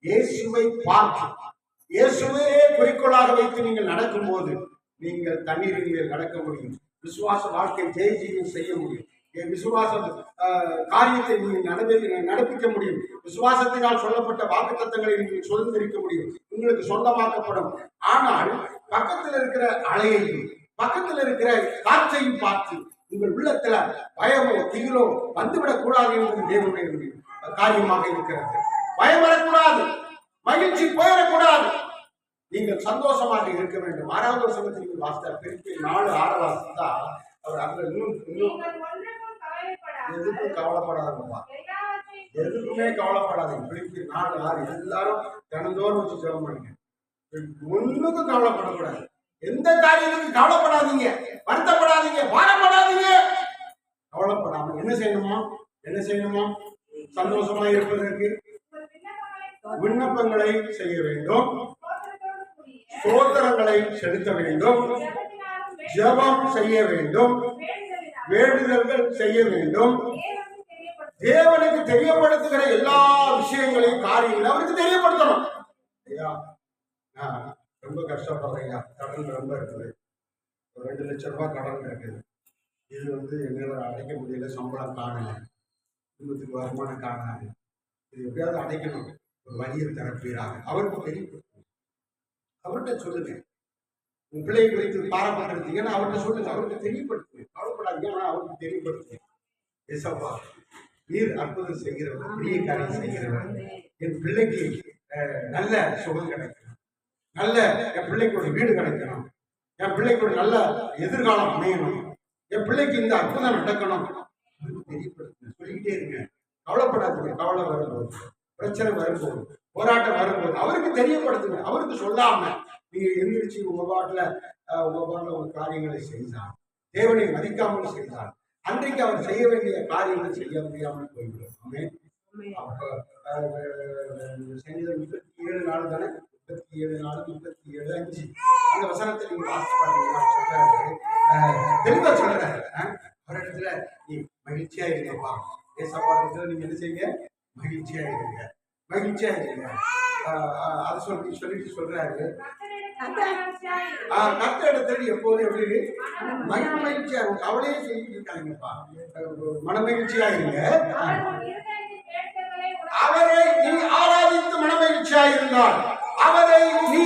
இயேசுவை பார்த்து, இயேசுவே குறிக்கோளாக வைத்து நீங்கள் நடக்கும் போது நீங்கள் தண்ணீரின் மேல் நடக்க முடியும். விசுவாச வாழ்க்கை ஜெயஜீவியம் செய்ய முடியும். விசுவாச காரியத்தை நீங்கள் நடப்பிக்க முடியும். விசுவாசத்தினால் சொல்லப்பட்ட வாக்குத்தத்தங்களை நீங்கள் சுதந்திரிக்க முடியும். உங்களுக்கு சொந்தமாக்கப்படும். ஆனால் பக்கத்தில் இருக்கிற அலையையும் பக்கத்தில் இருக்கிற காற்றையும் பார்த்து உங்கள் உள்ளத்துல பயமோ திகிலோ வந்துவிடக் கூடாது என்பது தேவனுடைய காரியமாக இருக்கிறது. பயம் வரக்கூடாது, மகிழ்ச்சி போயிடக்கூடாது. நீங்கள் சந்தோஷமாக இருக்க வேண்டும். 6வது வசனத்தில் நீங்கள் வாசித்தார். பிலிப்பியர் 4:6 வாசித்தா அவர் அங்க இன்னும் எதுக்கும் கவலைப்படாதப்பா, எதுக்குமே கவலைப்படாதீங்க. பிலிப்பியர் 4:6 எல்லாரும் தினந்தோறும் வச்சு ஜெபம் பண்ணுங்க. ஒண்ணுக்கும் கவலைப்படக்கூடாது. எந்த காரியத்துக்கும் கவலைப்படாதீங்க, வருத்தப்படாதீங்க, பாரப்படாதீங்க. கவலைப்படாம என்ன செய்யணுமா? சந்தோஷமா இருப்பதற்கு விண்ணப்பங்களை செய்ய வேண்டும், ஸ்தோத்திரங்களை செலுத்த வேண்டும், ஜெபம் செய்ய வேண்டும், வேண்டுதல்கள் செய்ய வேண்டும். தேவனுக்கு தெரியப்படுத்துகிற எல்லா விஷயங்களையும் காரியங்களையும் அவருக்கு தெரியப்படுத்தணும். ஐயா ரொம்ப கஷ்டப்படுறேன் ஐயா, கடன் ரொம்ப இருக்குது, 2 லட்சம் ரூபாய் கடன் இருக்குது. இது என்னால் அடைக்க முடியல, சம்பளம் காணல, குடும்பத்துக்கு வருமானம் காணாது, இது எப்படியாவது அடைக்கணும், ஒரு வழியை தரப்பீராக அவருக்கு தெரியப்படுத்துங்க. அவர்கிட்ட சொல்லுங்க. உன் பிள்ளையை குறித்து பாரப்பட்டிருந்தீங்கன்னா அவர்கிட்ட சொல்லுங்க, அவருக்கு தெரியப்படுத்துங்க. கவலைப்படாதீங்க, ஆனால் அவருக்கு தெரியப்படுத்துங்க. ஏசப்பா, நீர் அற்புதம் செய்கிறவர், பெரிய காரியம் செய்கிறவர். என் பிள்ளைக்கு நல்ல சுகம் கிடைக்கணும், நல்ல என் பிள்ளைக்கு ஒரு வீடு கிடைக்கணும், என் பிள்ளைக்கு ஒரு நல்ல எதிர்காலம் அமையணும், என் பிள்ளைக்கு இந்த அற்புதம் நடக்கணும். தெரியப்படுத்துங்க, சொல்லிக்கிட்டே இருங்க. கவலைப்படாதீங்க. கவலை வரும்போது, பிரச்சனை வரும்போது, போராட்டம் வரும்போது அவருக்கு தெரியப்படுத்துங்க. அவருக்கு சொல்லாம நீங்க எந்திரிச்சு உங்க பாட்டுல ஒரு காரியங்களை செய்தார், தேவனை மதிக்காமல் செய்தார், அன்றைக்கு அவர் செய்ய வேண்டிய காரியங்கள் செய்ய முடியாமல் போய்விடும். சங்கீதம் 37 நாள் தானே, 37 நாள் 37 5 அந்த வசனத்தை நீங்க வாசித்து பார்த்தீங்கன்னா சொல்றாரு, தெளிவா சொல்றாரு, அவரிடத்துல நீ மகிழ்ச்சியா இருங்கப்பா. ஏசப்பா இடத்துல நீங்க என்ன செய்யுங்க, மகிழ்ச்சியா இருங்க. அதை சொல்லிட்டு சொல்றாரு, கர்த்தர் இடத்துல எப்போதும் எப்படி மகிழ்ச்சியா இருக்கும். அவளையே சொல்லிட்டு இருக்காங்கப்பா, மனமகிழ்ச்சியா இருங்க. அவரை நீ ஆராதித்து மனமகிழ்ச்சியா இருந்தால், அவரை நீ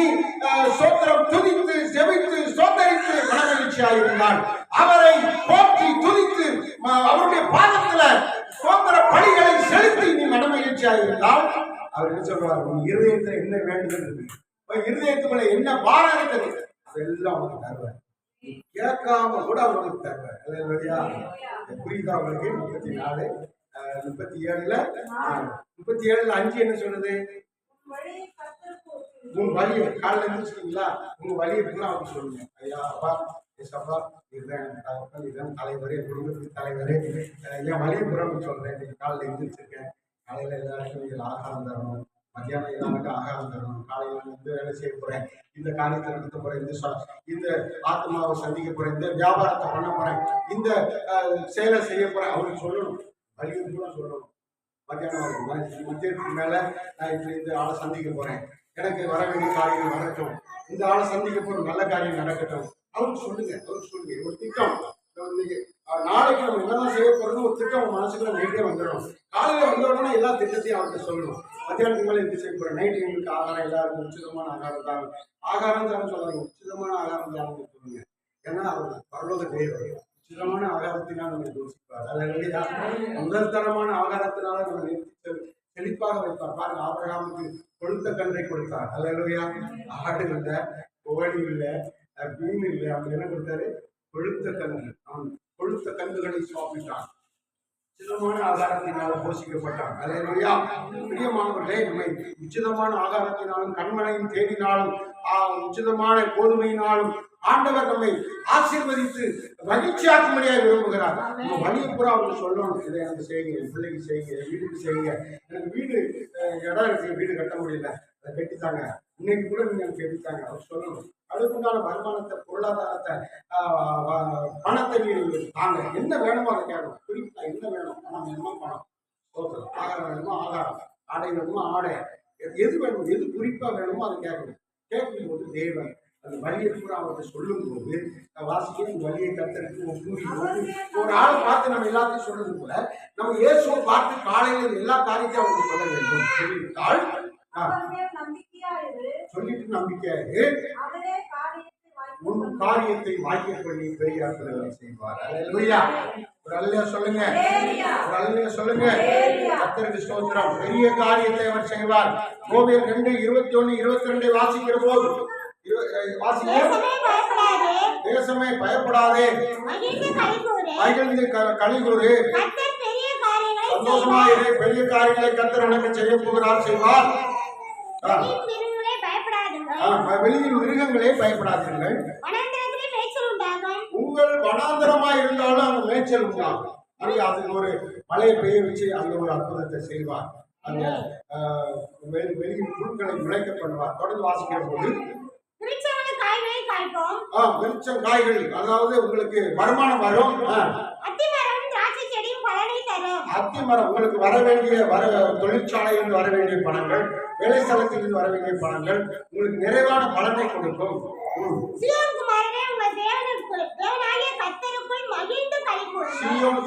சோத்திரம் துதித்து செவித்து சோதரித்து மனமகிழ்ச்சியா இருந்தால், அவரை போற்றி துதித்து அவருடைய பாதத்துல சோத்திர பணிகளை செலுத்தி நீ மனமகிழ்ச்சியா இருந்தால், அவர் என்ன சொல்றார், உன் இருதயத்துல என்ன வேண்டுதல் இருக்கு, இருதயத்துக்குள்ள என்ன பாரம் இருக்குது, அதெல்லாம் அவனுக்கு தருவார். கேட்காம கூட அவனுக்கு தருவார். புரியுதா அவனுக்கு? 34 37ல 5 என்ன சொல்றது, உன் வழியை காலையில் இருந்துச்சுங்களா, உங்க வழியை பூரா அவருக்கு சொல்லுங்க. ஐயா அப்பா, ஏசப்பா, இதுதான் எனக்கு தகப்பன், இதுதான் தலைவர், என் குடும்பத்துக்கு தலைவர், என் வழியை பூரா சொல்றேன். இன்னைக்கு காலையில் எழுந்திரிச்சிருக்கேன், காலையில எல்லாருக்கும் நீங்கள் ஆகாரம் தரணும், மத்தியானம் எல்லாருக்கும் ஆகாரம் தரணும், காலையில் இந்த வேலை செய்ய போறேன், இந்த காரியத்தை நடத்த போறேன், இந்த ஆத்மாவை சந்திக்க போறேன், இந்த வியாபாரத்தை பண்ண போறேன், இந்த செயலை செய்ய போறேன், அவருக்கு சொல்லணும். வழியை பூரா சொல்லணும். மத்தியானம் மத்தியத்துக்கு மேல நான் இப்படி இந்த ஆளை சந்திக்க போறேன், எனக்கு வர வேண்டிய காரியங்கள் நடக்கட்டும், இந்த ஆளை சந்திக்க போற நல்ல காரியம் நடக்கட்டும், அவருக்கு சொல்லுங்க. ஒரு திட்டம், நாளைக்கு நம்ம என்னதான் செய்ய போறோம்னு ஒரு திட்டம் மனசுக்குள்ள நைட்டே வந்துடும். காலையில வந்த உடனே எல்லா திட்டத்தையும் அவர்கிட்ட சொல்லணும். மத்தியானத்துக்கு மேலே எப்படி செய்ய போறேன், நைட்டு எங்களுக்கு ஆகாரம் எல்லாருக்கும் உச்சிதமான ஆகாரம் தான், ஆகாரம் தான் சொல்லுவாங்க, உச்சிதமான ஆகாரம் தான் சொல்லுங்க. ஏன்னா அவர் பரலோக தேவன், உச்சிதமான ஆகாரத்தினால் நம்ம யோசிப்பார். அல்ல, முதல் தரமான ஆகாரத்தினால நம்ம நிறுத்தி செழிப்பாக வைப்பார். பாருங்க, ஆபிரகாமுக்கு கொழுத்த கன்றை கொடுத்தார். அல்லையா, ஆடு இல்லை, கோழி இல்லை, மீன் இல்லை, அவங்க என்ன கொடுத்தாரு, கொழுத்த கன்று. அவன் கொழுத்த கன்றுகளை சாப்பிட்டான், உச்சிதமான ஆகாரத்தினால போஷிக்கப்பட்டான். அல்லையா, பிரியமானவர்களே, நம்மை உச்சிதமான ஆகாரத்தினாலும் கண்மனையும் தேடினாலும் உச்சிதமான கோதுமையினாலும் ஆண்டவர் நம்மை ஆசீர்வதித்து மகிழ்ச்சியாக்கும்படியாக விரும்புகிறார். நம்ம வழியை பூரா அவங்க சொல்லணும், இதை எனக்கு செய்யுங்க, என் பிள்ளைக்கு செய்யுங்க, என் வீட்டுக்கு செய்யுங்க, எனக்கு வீடு இடம் இருக்கு, வீடு கட்ட முடியல, அதை கட்டித்தாங்க, இன்னைக்கு கூட நீங்க எனக்கு கட்டித்தாங்க, அவர் சொல்லணும். அதுக்குண்டான வருமானத்தை, பொருளாதாரத்தை, பணத்தை தாங்க, என்ன வேணுமோ அதை கேட்கணும். குறிப்பா என்ன வேணும், பணம் வேணுமா பணம், ஆகாரம் வேணுமா ஆகாரம், ஆடை வேணுமா ஆடை, எது வேணும், எது குறிப்பா வேணுமோ அதை கேட்கணும். கேட்கும்போது தேவன் அந்த வழியை பூரா அவர்கிட்ட சொல்லும் போது வாசிக்க வழியை கத்தருக்கு ஒரு ஆளை பார்த்து நம்ம எல்லாத்தையும் சொல்றது போல நம்ம இயேசுவை பார்த்து காலையில் எல்லா காரியத்தையும் அவருக்கு சொல்ல வேண்டும். சொல்லிவிட்டால் சொல்லிட்டு நம்பிக்கையாரு உன் காரியத்தை வாய்க்க பண்ணி பெரிய செய்வார். அல்லேலூயா, ஒரு அல்லேலூயா சொல்லுங்க, ஒரு அல்லேலூயா சொல்லுங்க. கர்த்தருக்கு ஸ்தோத்திரம். பெரிய காரியத்தை அவர் செய்வார். ரோமர் 2:21-22 வாசிக்கிற போது தேசமே பயப்படாதே, மகிழ்ந்து களிகூறு, சந்தோஷமாயிரு, பெரிய காரியங்களை கர்த்தர் உனக்கு செய்ய போகிறார், செய்வார். வெளியின் மிருகங்களே பயப்படாதீர்கள். வனாந்திரத்திலே மேய்ச்சல் உண்டாகும். உங்கள் வனாந்திரமா இருந்தாலும் அங்க மேய்ச்சல் உண்டாகும். அங்கே அதுக்கு ஒரு மழையை பெய்ய வச்சு அங்க ஒரு அற்புதத்தை செய்வார். அந்த வெளியின் புழுக்களை முளைக்க பண்ணுவார். தொடர்ந்து வாசிக்கிற போது வெளிச்சம் காய்கள், அதாவது உங்களுக்கு வருமானம் வரும். அத்தி மரம் உங்களுக்கு வர வேண்டிய தொழிற்சாலையிலிருந்து வர வேண்டிய பணங்கள், வேலை ஸ்தலத்திலிருந்து வர வேண்டிய பணங்கள் உங்களுக்கு நிறைவான பலனை கொடுக்கும். சீயோன்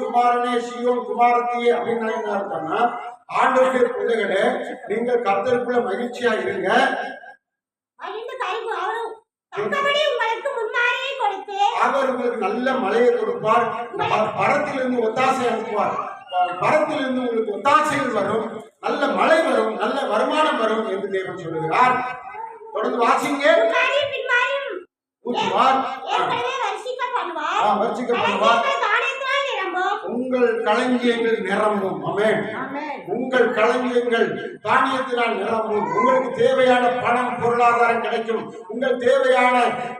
குமாரனே, சீயோன் குமாரத்தியே அப்படின்னு என்ன அர்த்தம்னா, ஆண்டவருடைய பிள்ளைகளே நீங்கள் கர்த்தருக்குள்ள மகிழ்ச்சியா இருங்க. அவர் உங்களுக்கு நல்ல மழையை கொடுப்பார். பரத்திலிருந்து ஒத்தாசை அனுப்புவார். பரத்திலிருந்து உங்களுக்கு ஒத்தாசைகள் வரும், நல்ல மழை வரும், நல்ல வருமானம் வரும் என்று தேவன் சொல்லுகிறார். தொடர்ந்து வாசிங்க. ஊற்றுவார், வர்ஷிக்கப்படுவார். உங்கள் களஞ்சியங்கள் நிரம்பும். ஆமென். உங்கள் களஞ்சியங்கள் தானியத்தினால் நிரம்பும். உங்களுக்கு தேவையான பணம், பொருளாதாரம் கிடைக்கும். உங்கள் தேவையான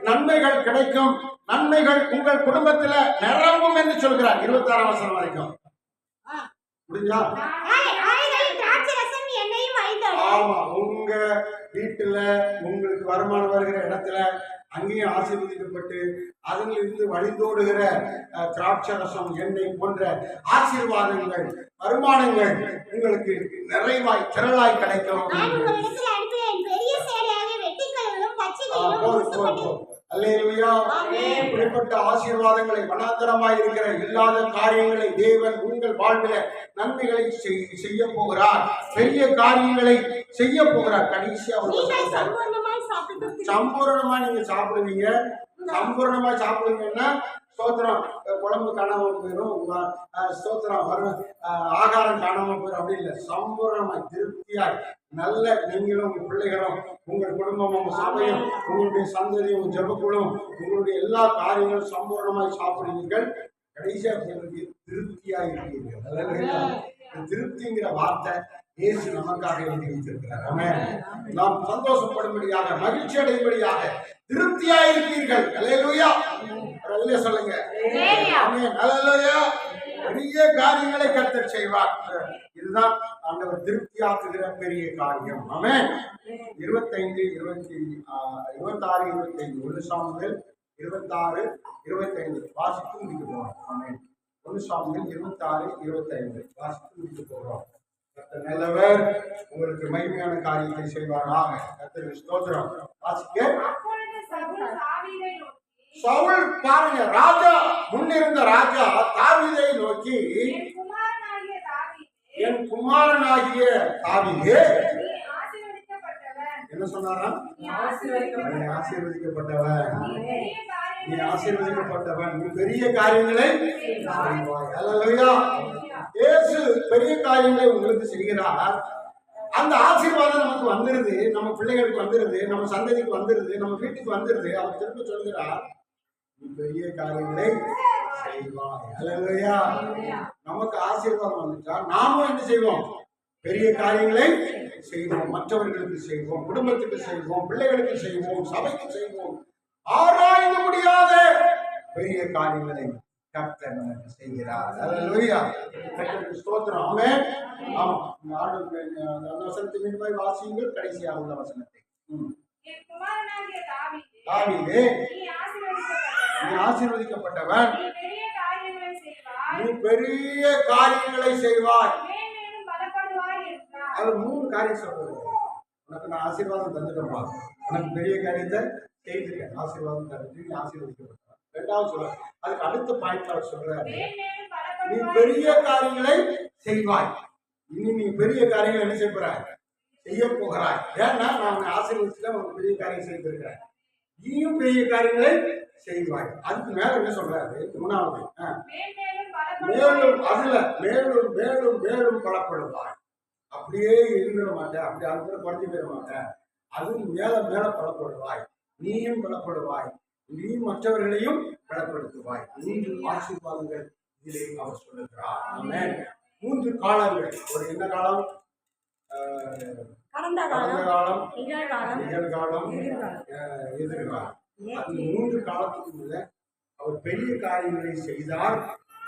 நன்மைகள் கிடைக்கும். நன்மைகள் உங்கள் குடும்பத்துல நிரம்பும் என்று சொல்கிறார். 26ஆம் வசனம் வரைக்கும் புரிஞ்சா? ஆமா, உங்க வீட்டுல உங்களுக்கு வருமானம் வருகிற இடத்துல அங்கேயும் ஆசீர்வதிக்கப்பட்டு அதிலிருந்து வழிந்தோடுகிற திராட்சரசம், எண்ணெய் போன்ற ஆசீர்வாதங்கள், வருமானங்கள் உங்களுக்கு நிறைவாய் திரளாய் கிடைக்கும். அல்லேலூயா. இப்படிப்பட்ட ஆசீர்வாதங்களை, வனாந்தரமாய் இருக்கிற இல்லாத காரியங்களை தேவன் உங்கள் வாழ்வில நன்மைகளை செய்ய போகிறார். பெரிய காரியங்களை செய்ய போகிறார். கடைசியா சம்பூர்ணமா நீங்க சாப்பிடுவீங்க. சம்பூர்ணமா சாப்பிடுவீங்கன்னா ஸ்தோத்திரம், குழம்பு காணாம போயிடும், ஸ்தோத்திரம் வரும், ஆகாரம் காணாம போயிடும். அப்படி இல்லை, சம்பூர்ணமாய் திருப்தியாய் நல்ல நீங்களும் உங்க பிள்ளைகளும் உங்கள் குடும்பமும் உங்க சபையும் உங்களுடைய சந்ததியும் உங்க ஜெபக்குழும் உங்களுடைய எல்லா காரியங்களும் சம்பூர்ணமாய் சாப்பிடுவீர்கள். கடைசியா திருப்தியாய் இருப்பீர்கள். திருப்திங்கிற வார்த்தை இயேசு நமக்காக எழுதி வைத்திருக்கிறார். ஆமென். நாம் சந்தோஷப்படும்படியாக, மகிழ்ச்சி அடையும்படியாக திருப்தியாய் இருப்பீர்கள். அல்லேலூயா. அல்லேலூயா சொல்லுங்க. ஆமென். அல்லேலூயா. பெரிய காரியங்களை கர்த்தர் செய்வார். இதுதான் ஆண்டவர் திருப்தியாக்குகிற பெரிய காரியம். ஆமென். 25, 26, 25 1 சாமுவேல் 26, 25 வாசித்து முடிக்க போறோம். ஆமென். 1 சாமுவேல் 26, 25 வாசித்து முடிக்க போகிறோம். கர்த்தர் நல்லவர், உங்களுக்கு மகிமையான காரியத்தை செய்வாராக. கர்த்தருக்கு ஸ்தோத்திரம். வாசிக்க. சவுல் பாருங்க, ராஜா, முன்னிருந்த ராஜா தாவீதை நோக்கி, என் குமாரனாகிய தாவீதே, என்ன சொன்னாரா? நீ ஆசீர்வதிக்கப்பட்டவன், நீ ஆசீர்வதிக்கப்பட்டவன், நீ பெரிய காரியங்களை செய்வாய். அல்லேலூயா. இயேசு பெரிய காரியங்களை உங்களுக்கு செய்கிறார். அந்த ஆசீர்வாதம் நமக்கு வந்துருது, நம்ம பிள்ளைகளுக்கு வந்துருது, நம்ம சந்ததிக்கு வந்துருது, நம்ம வீட்டுக்கு வந்துருது. அவர் திரும்ப சொல்கிறார், நீ பெரிய காரியங்களை செய்வாய். அல்லேலூயா. நமக்கு ஆசீர்வாதம் வந்துட்டா நாமும் என்ன செய்வோம்? பெரிய காரியங்களை செய்வோம். மற்றவர்களுக்கு செய்வோம், குடும்பத்துக்கு செய்வோம், பிள்ளைகளுக்கு செய்வோம், சபைக்கு செய்வோம். ஆராய்ந்து முடியாத பெரிய காரியங்களை கர்த்தர் நமக்கு செய்கிறார். அல்லேலூயா. கர்த்தருக்கு ஸ்தோத்திரம். ஆமென். ஆமா, அந்த வசனத்தை மீண்டும் வாசியுங்கள், கடைசியாக உள்ள வசனத்தை. தாவீதே, நீ ஆசீர்வதிக்கப்பட்டவன், நீ பெரிய காரியங்களை செய்வாய். அது 3 காரியம் சொல்றது. உனக்கு நான் ஆசீர்வாதம் தந்துட்டேன்பா, உனக்கு பெரிய காரியத்தை செய்திருக்கேன், ஆசீர்வாதம் தந்துட்டு நீ ஆசீர்வதிக்கப்பட்ட. 2வது சொல்ல, அதுக்கு அடுத்த பாயிண்ட்ல அவர் சொல்றாரு, நீ பெரிய காரியங்களை செய்வாய். இனி நீ பெரிய காரியங்களை என்ன செய்ய போறாய்? செய்ய போகிறாய். ஏன்னா நான் உன்னை ஆசீர்வதிச்சுட்டு உனக்கு பெரிய காரியம் செய்திருக்கிறேன், நீயும் பெரிய காரியங்களை செய்வாய். அதுக்கு மேல என்ன சொல்றாரு? 3வது, மேலும் அதுல மேலும் மேலும் மேலும் பலப்படுவாய். அப்படியே இருந்துட மாட்டேன், அப்படி அது குறைஞ்சு போயிட மாட்டேன், அது மேல மேல பலப்படுவாய். நீயும் பலப்படுவாய், நீ மற்றவர்களையும் பலப்படுத்துவாய். 3 ஆசீர்வாதங்கள் இதிலே அவர் சொல்லுகிறார். ஆமென். 3 காலங்கள். ஒரு என்ன காலம்? கடந்த கடந்த காலம், காலம், நிகழ்காலம், நிகழ்காலம், எதிர்காலம். எதிர்காலம். அந்த 3 காலத்துக்குள்ள அவர் பெரிய காரியங்களை செய்தார்,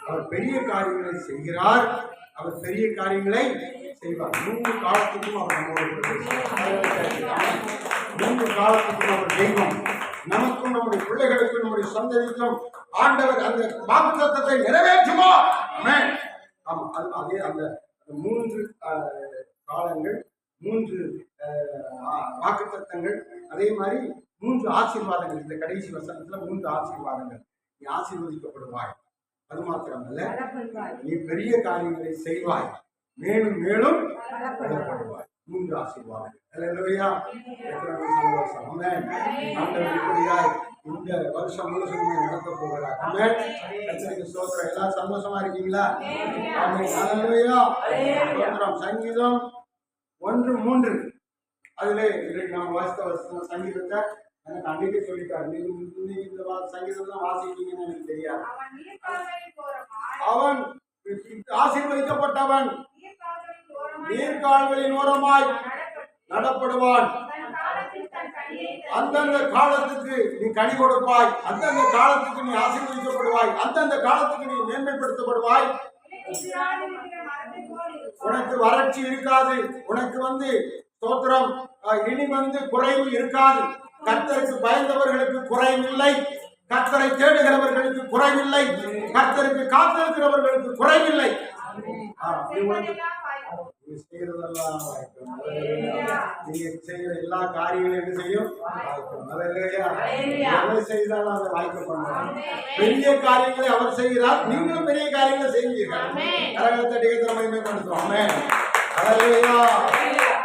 அவர் பெரிய காரியங்களை செய்கிறார், அவர் பெரிய காரியங்களை செய்வார். 3 காலத்துக்கும் அவர் நம்மளோட 3 காலத்துக்கும் அவர் தெய்வம். நமக்கும் நம்முடைய பிள்ளைகளுக்கும் நம்முடைய சந்ததிக்கும் ஆண்டவர் அந்த வாக்குத்தத்தத்தை நிறைவேற்றுவார். ஆமென். ஆமா, அதே அந்த 3 காலங்கள், 3 வாக்குத்தத்தங்கள், அதே மாதிரி 3 ஆசீர்வாதங்கள். இந்த கடைசி வசனத்துல 3 ஆசீர்வாதங்கள். நீ ஆசீர்வதிக்கப்படுவாய், அது மாத்திரமல்ல நீ பெரிய காரியங்களை செய்வாய், மேலும் மேலும் பலப்படுவாய். 3 ஆசீர்வாதங்கள். அல்லேலூயா. எத்தனை சந்தோஷம். ஆமென். ஆண்டவர் இப்படியாய் இந்த வருஷம் முழுசுமே நடத்த போகிறார். ஆமென். கர்த்தருக்கு ஸ்தோத்திரம். எல்லாம் சந்தோஷமா இருக்கீங்களா? ஆமென். அல்லேலூயா. ஸ்தோத்திரம். சங்கீதம் 1:3 அதிலே இன்றைக்கு நாம் வாசித்த சங்கீதத்தை எனக்கு அன்றைக்கே சொல்லிட்டார். நீங்க இந்த சங்கீதம் தான் வாசிப்பீங்கன்னு எனக்கு தெரியாது. அவன் ஆசீர்வதிக்கப்பட்டவன், நீர்கால்களின் ஓரமாய் நடப்படுவான். அந்தந்த காலத்துக்கு நீ கனி கொடுப்பாய், அந்தந்த காலத்துக்கு நீ ஆசீர்வதிக்கப்படுவாய், அந்தந்த காலத்துக்கு நீ மேன்மைப்படுத்தப்படுவாய். உனக்கு வறட்சி இருக்காது, உனக்கு ஸ்தோத்திரம் இனி குறைவு இருக்காது. கர்த்தருக்கு பயந்தவர்களுக்கு குறைவில்லை, கர்த்தரை தேடுகிறவர்களுக்கு குறைவில்லை, கர்த்தருக்கு காத்திருக்கிறவர்களுக்கு குறைவில்லை. செய்யறதெல்லாம் வாய்க்கும். நீங்க செய்யற எல்லா காரியங்களும் என்ன செய்யும்? எதை செய்தாலும் அதை வாய்ப்பு பண்ணுவாங்க. பெரிய காரியங்களை அவர் செய்கிறார், நீங்களும் பெரிய காரியங்களை செய்வீர்கள். கரகத்தை டிகத்தை மகிமைப்படுத்துவோம். ஆமென். அல்லேலூயா.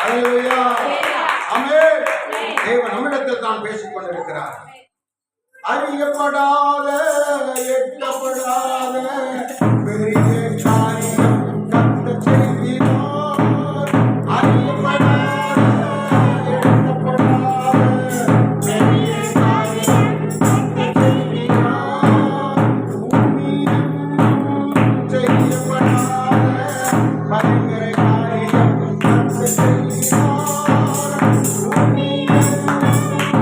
அல்லேலூயா. ஆமென். தேவன் நம்மிடத்தில் தான் பேசிக் கொண்டிருக்கிறார். அறியப்படாத, எட்டப்படாத பெரிய காரியம் கர்த்தர் செய்கிறார். அறியப்படாத, எட்டப்படாத பெரிய காரியம் கர்த்தர் செய்கிறார். பூமியிலும் செய்யப்படாத பயங்கர காரியம் கர்த்தர் செய்கிறார். பூமியிலும் செய்யப்படாத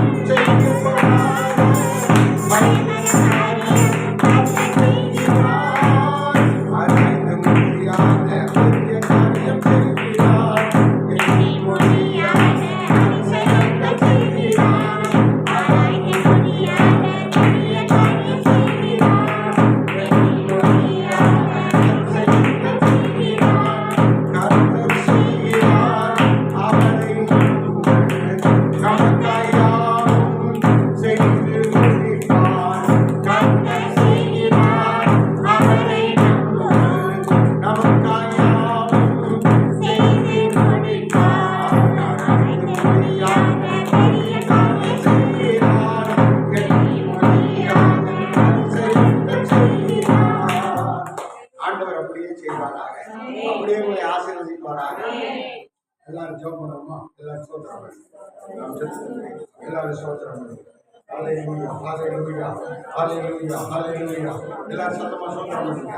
எல்லாரும் ஜெபம் பண்ணுவோமா? எல்லாரும் சோத்திரம் எல்லாரும் சோத்திரம். ஹல்லேலூயா, ஹல்லேலூயா, ஹல்லேலூயா, ஹல்லேலூயா. எல்லாரும் சத்தமா சோத்திரம் பண்ணுங்க.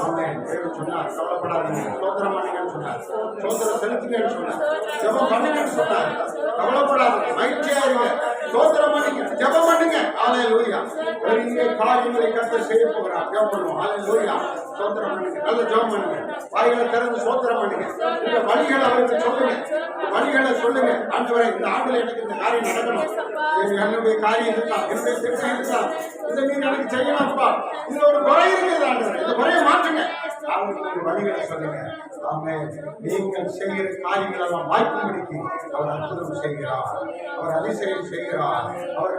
ஆமென். தேவன் சொன்னார், கவலைப்படாதீங்க, சோத்திரம் பண்ணுங்கன்னு சொன்னார். சோத்திரம் செலுத்துங்கன்னு சொன்னார். ஜெபம் பண்ணுங்கன்னு சொன்னார். கவலைப்படாதீங்க, மகிழ்ச்சியா இருங்க, சோத்திரம் பண்ணுங்க, ஜெபம் பண்ணுங்க. ஹல்லேலூயா. பெரிய காரியங்களை கர்த்தர் செய்ய போகிறார். ஜெபம் பண்ணுவோம். ஹல்லேலூயா. சோத்திரம் பண்ணுங்க, நல்ல ஜெபம் பண்ணுங்க, வாய்களை திறந்து சோத்திரம் பண்ணுங்க. இந்த வழிகளை அவருக்கு சொல்லுங்க, வழிகளை சொல்லுங்க. ஆண்டவரே, இந்த ஆண்டுல எனக்கு இந்த காரியம் நடக்கணும், என்னுடைய காரியம் இருக்கலாம், என்னுடைய திட்டம் இருக்கலாம், இதை நீங்க எனக்கு செய்யலாம்ப்பா, இதுல ஒரு குறை இருக்குது ஆண்டவரே, இந்த குறையை மாற்றுங்க. அவருக்கு வழிகளை சொல்லுங்க. ஆமென். நீங்கள் செய்கிற காரியங்கள் எல்லாம் வாய்ப்புகளுக்கு அவர் அற்புதம் செய்கிறார், அவர் அதிசயம் செய்கிறார், அவர்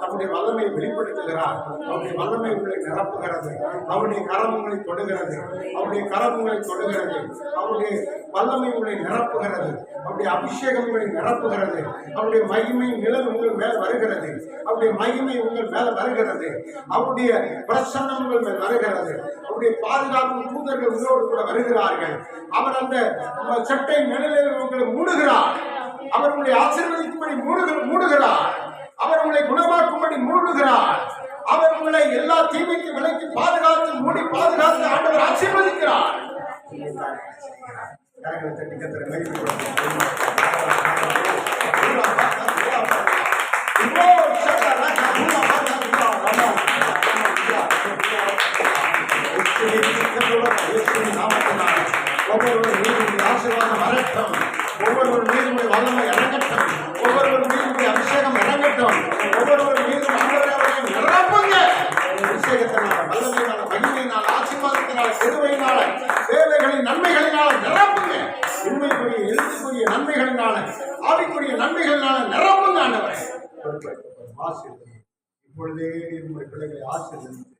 தம்முடைய வல்லமையை வெளிப்படுத்துகிறார். அவருடைய வல்லமை உங்களை நிரப்புகிறது, அவருடைய கரம் உங்களை தொடுகிறது, அவருடைய கரம் உங்களை தொடுகிறது, அவருடைய வல்லமை உங்களை நிரப்புகிறது, அவருடைய அபிஷேகம் உங்களை நிரப்புகிறது, அவருடைய மகிமை நிழல் உங்கள் மேல் வருகிறது, அவருடைய மகிமை உங்கள் மேல வருகிறது, அவருடைய பிரசன்னம் உங்கள் மேல் வருகிறது, அவருடைய பாதுகாப்பு தூதர்கள் உங்களோடு கூட வருகிறார்கள். அவர் அந்த சட்டை நிழலில் உங்களை மூடுகிறார், அவர் உங்களை ஆசீர்வதிக்கும்படி மூடுகிறார், அவர் உங்களை குணமாக்கும்படி மூடுகிறார், அவர் உங்களை எல்லா தீமைக்கு விலக்கி பாதுகாத்து மூடி பாதுகாத்து ஆண்டவர் ஆசீர்வதிக்கிறார். கரங்களை தட்டி கர்த்தரை மகிமைப்படுத்துங்கள். பொறுப்பேற்கப்படும். ஆசீர்வதி. இப்பொழுதே நீர் உங்களுடைய பிள்ளைகளை ஆசீர்வதித்து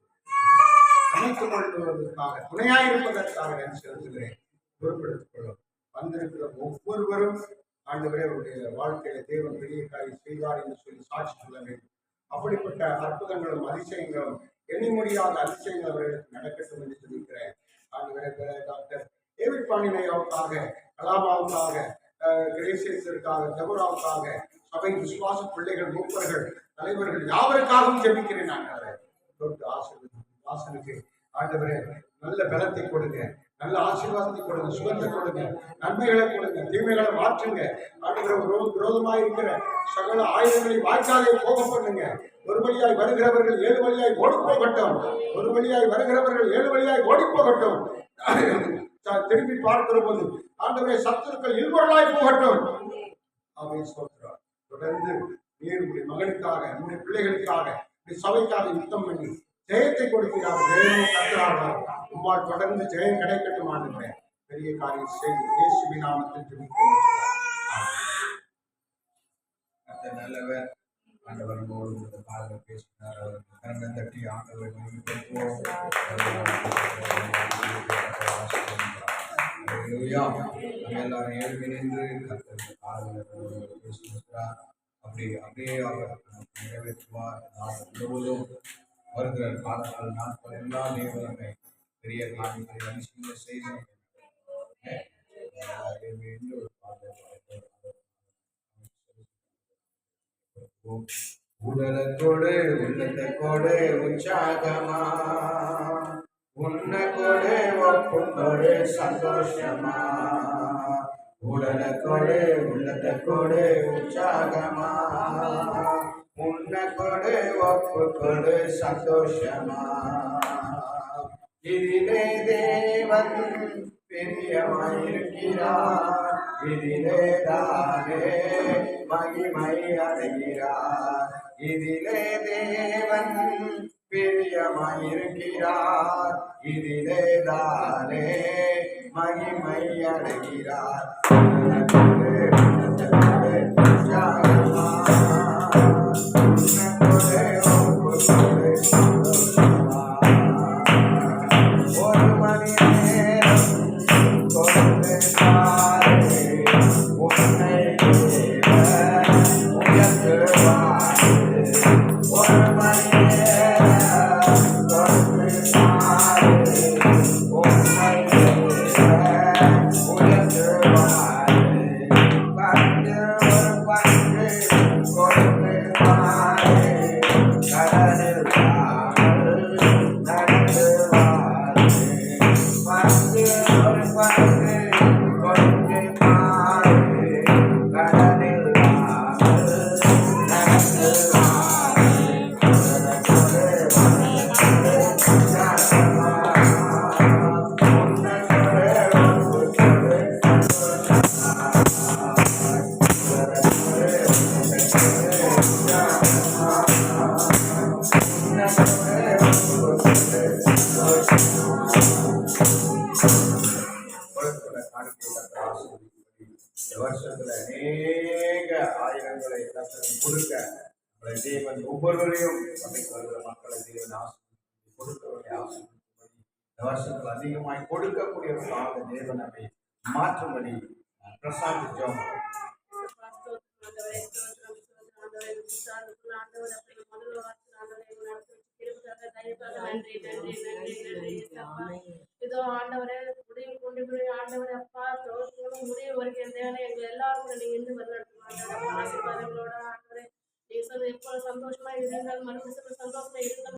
அணைத்துக் கொள்வதற்காக துணையாயிருப்பதற்காக நான் செலுத்துகிறேன். பொறுப்பெடுத்துக் கொள்ளும். வந்திருக்கிற ஒவ்வொருவரும் ஆண்டவரே அவருடைய வாழ்க்கையில தேவன் பெரிய காரியம் செய்தார் என்று சொல்லி சாட்சி சொல்ல வேண்டும். அப்படிப்பட்ட அற்புதங்களும் அதிசயங்களும் எண்ணி முடியாத அதிசயங்கள் அவர்களுக்கு நடக்கட்டும் என்று சொல்லியிருக்கிறேன். ஆண்டவரே டாக்டர் டேவிட் பாண்டியனையாவுக்காக, கலாமாவுக்காக, கிரேசியஸிற்காக, தபுராவுக்காக, சபை விசுவாச பிள்ளைகள், மூப்பர்கள், தலைவர்கள் யாவருக்காகவும் ஜெபிக்கிறேன். ஆண்டவரே தொட்டு ஆசனுக்கு ஆண்டவரே நல்ல பலத்தை கொடுங்க, நல்ல ஆசீர்வாதத்தை கொடுங்க, சுகத்தை கொடுங்க, நன்மைகளை கொடுங்க, தீமைகளை மாற்றுங்க. ஆண்டவரே விரோதமாய் இருக்கிற சகல ஆயுதங்களை வாய்க்காலே போக பண்ணுங்க. ஒரு வழியாய் வருகிறவர்கள் 7 வழியாய் ஓடி போகட்டும். ஒரு வழியாய் வருகிறவர்கள் 7 வழியாய் ஓடி போகட்டும். திரும்பி பார்க்கிற போது ஆண்டவரே சத்துருக்கள் இல்வர்களாய் போகட்டும். அவை சொல்கிறார். தொடர்ந்து நீர் உடைய மகனுக்காக, நம்முடைய பிள்ளைகளுக்காக, சபைக்காக யுத்தம் பண்ணி ஜெயத்தை கொடுக்கிறார். ஜெயமும் கற்றார்கள். உம்மால் தொடர்ந்து ஜெயம் கிடைக்கட்டும். ஆண்டுகிறே பெரிய காரியம் செய்து இயேசுவின் நாமத்தில் ஜெபிக்கிறேன். நல்லவர் ஆண்டவர் நம்மோடு காலையில் பேசினார். அவருக்கு கரங்களை தட்டி ஆண்டவர் எல்லாரும் எழுதி நின்று கர்த்தர் காலையில் பேசியிருக்கிறார். அப்படியே அவர் நிறைவேற்றுவார். நாள் முழுவதும் வருகிற காலங்கள் நாட்கள் எல்லாம் தேவனை பெரிய காரியங்களை அதிசயங்களை செய்து உடலத்தோடு உள்ளத்தோடு உற்சாகமா உன்னோடு ஒப்புக்கோடு சந்தோஷமா உடலத்தோடு உள்ளத்தோடு உற்சாகமா உன்னோடு ஒப்புக்கோடு சந்தோஷமா இதிலே தேவன் பிரியமாயிருக்கிறார். இதிலே தானே மகிமை அடைகிறார். இதிலே தேவன் பிரியமாயிருக்கிறார். இதிலே தானே மகிமை அடைகிறார். வருஷத்துல அநேக ஆயிரங்களை கொடுக்க தேவன் ஒவ்வொருவரையும் சபைக்கு வருகிற மக்களை தேவன் ஆசீர்வதித்து கொடுக்கிறவரை ஆசீர்வதிக்கும்படி இந்த வருஷத்துல அதிகமாய் கொடுக்கக்கூடியவர்களாக தேவன் நம்மை மாற்றும்படி பிரசாந்த் ஜோம் இதோ ஆண்டவரே முடிவு கொண்டு போய் ஆண்டவரே அப்பா முடிவு வரைக்கும் தேவனே எங்க எல்லாரும் கூட நீங்க இருந்து வழிநடத்துவாங்க ஆசீர்வாதங்களோட ஆண்டவரே நீங்க எப்போ சந்தோஷமா இருங்கள் மறுபடியும் சந்தோஷமா இருங்கள்.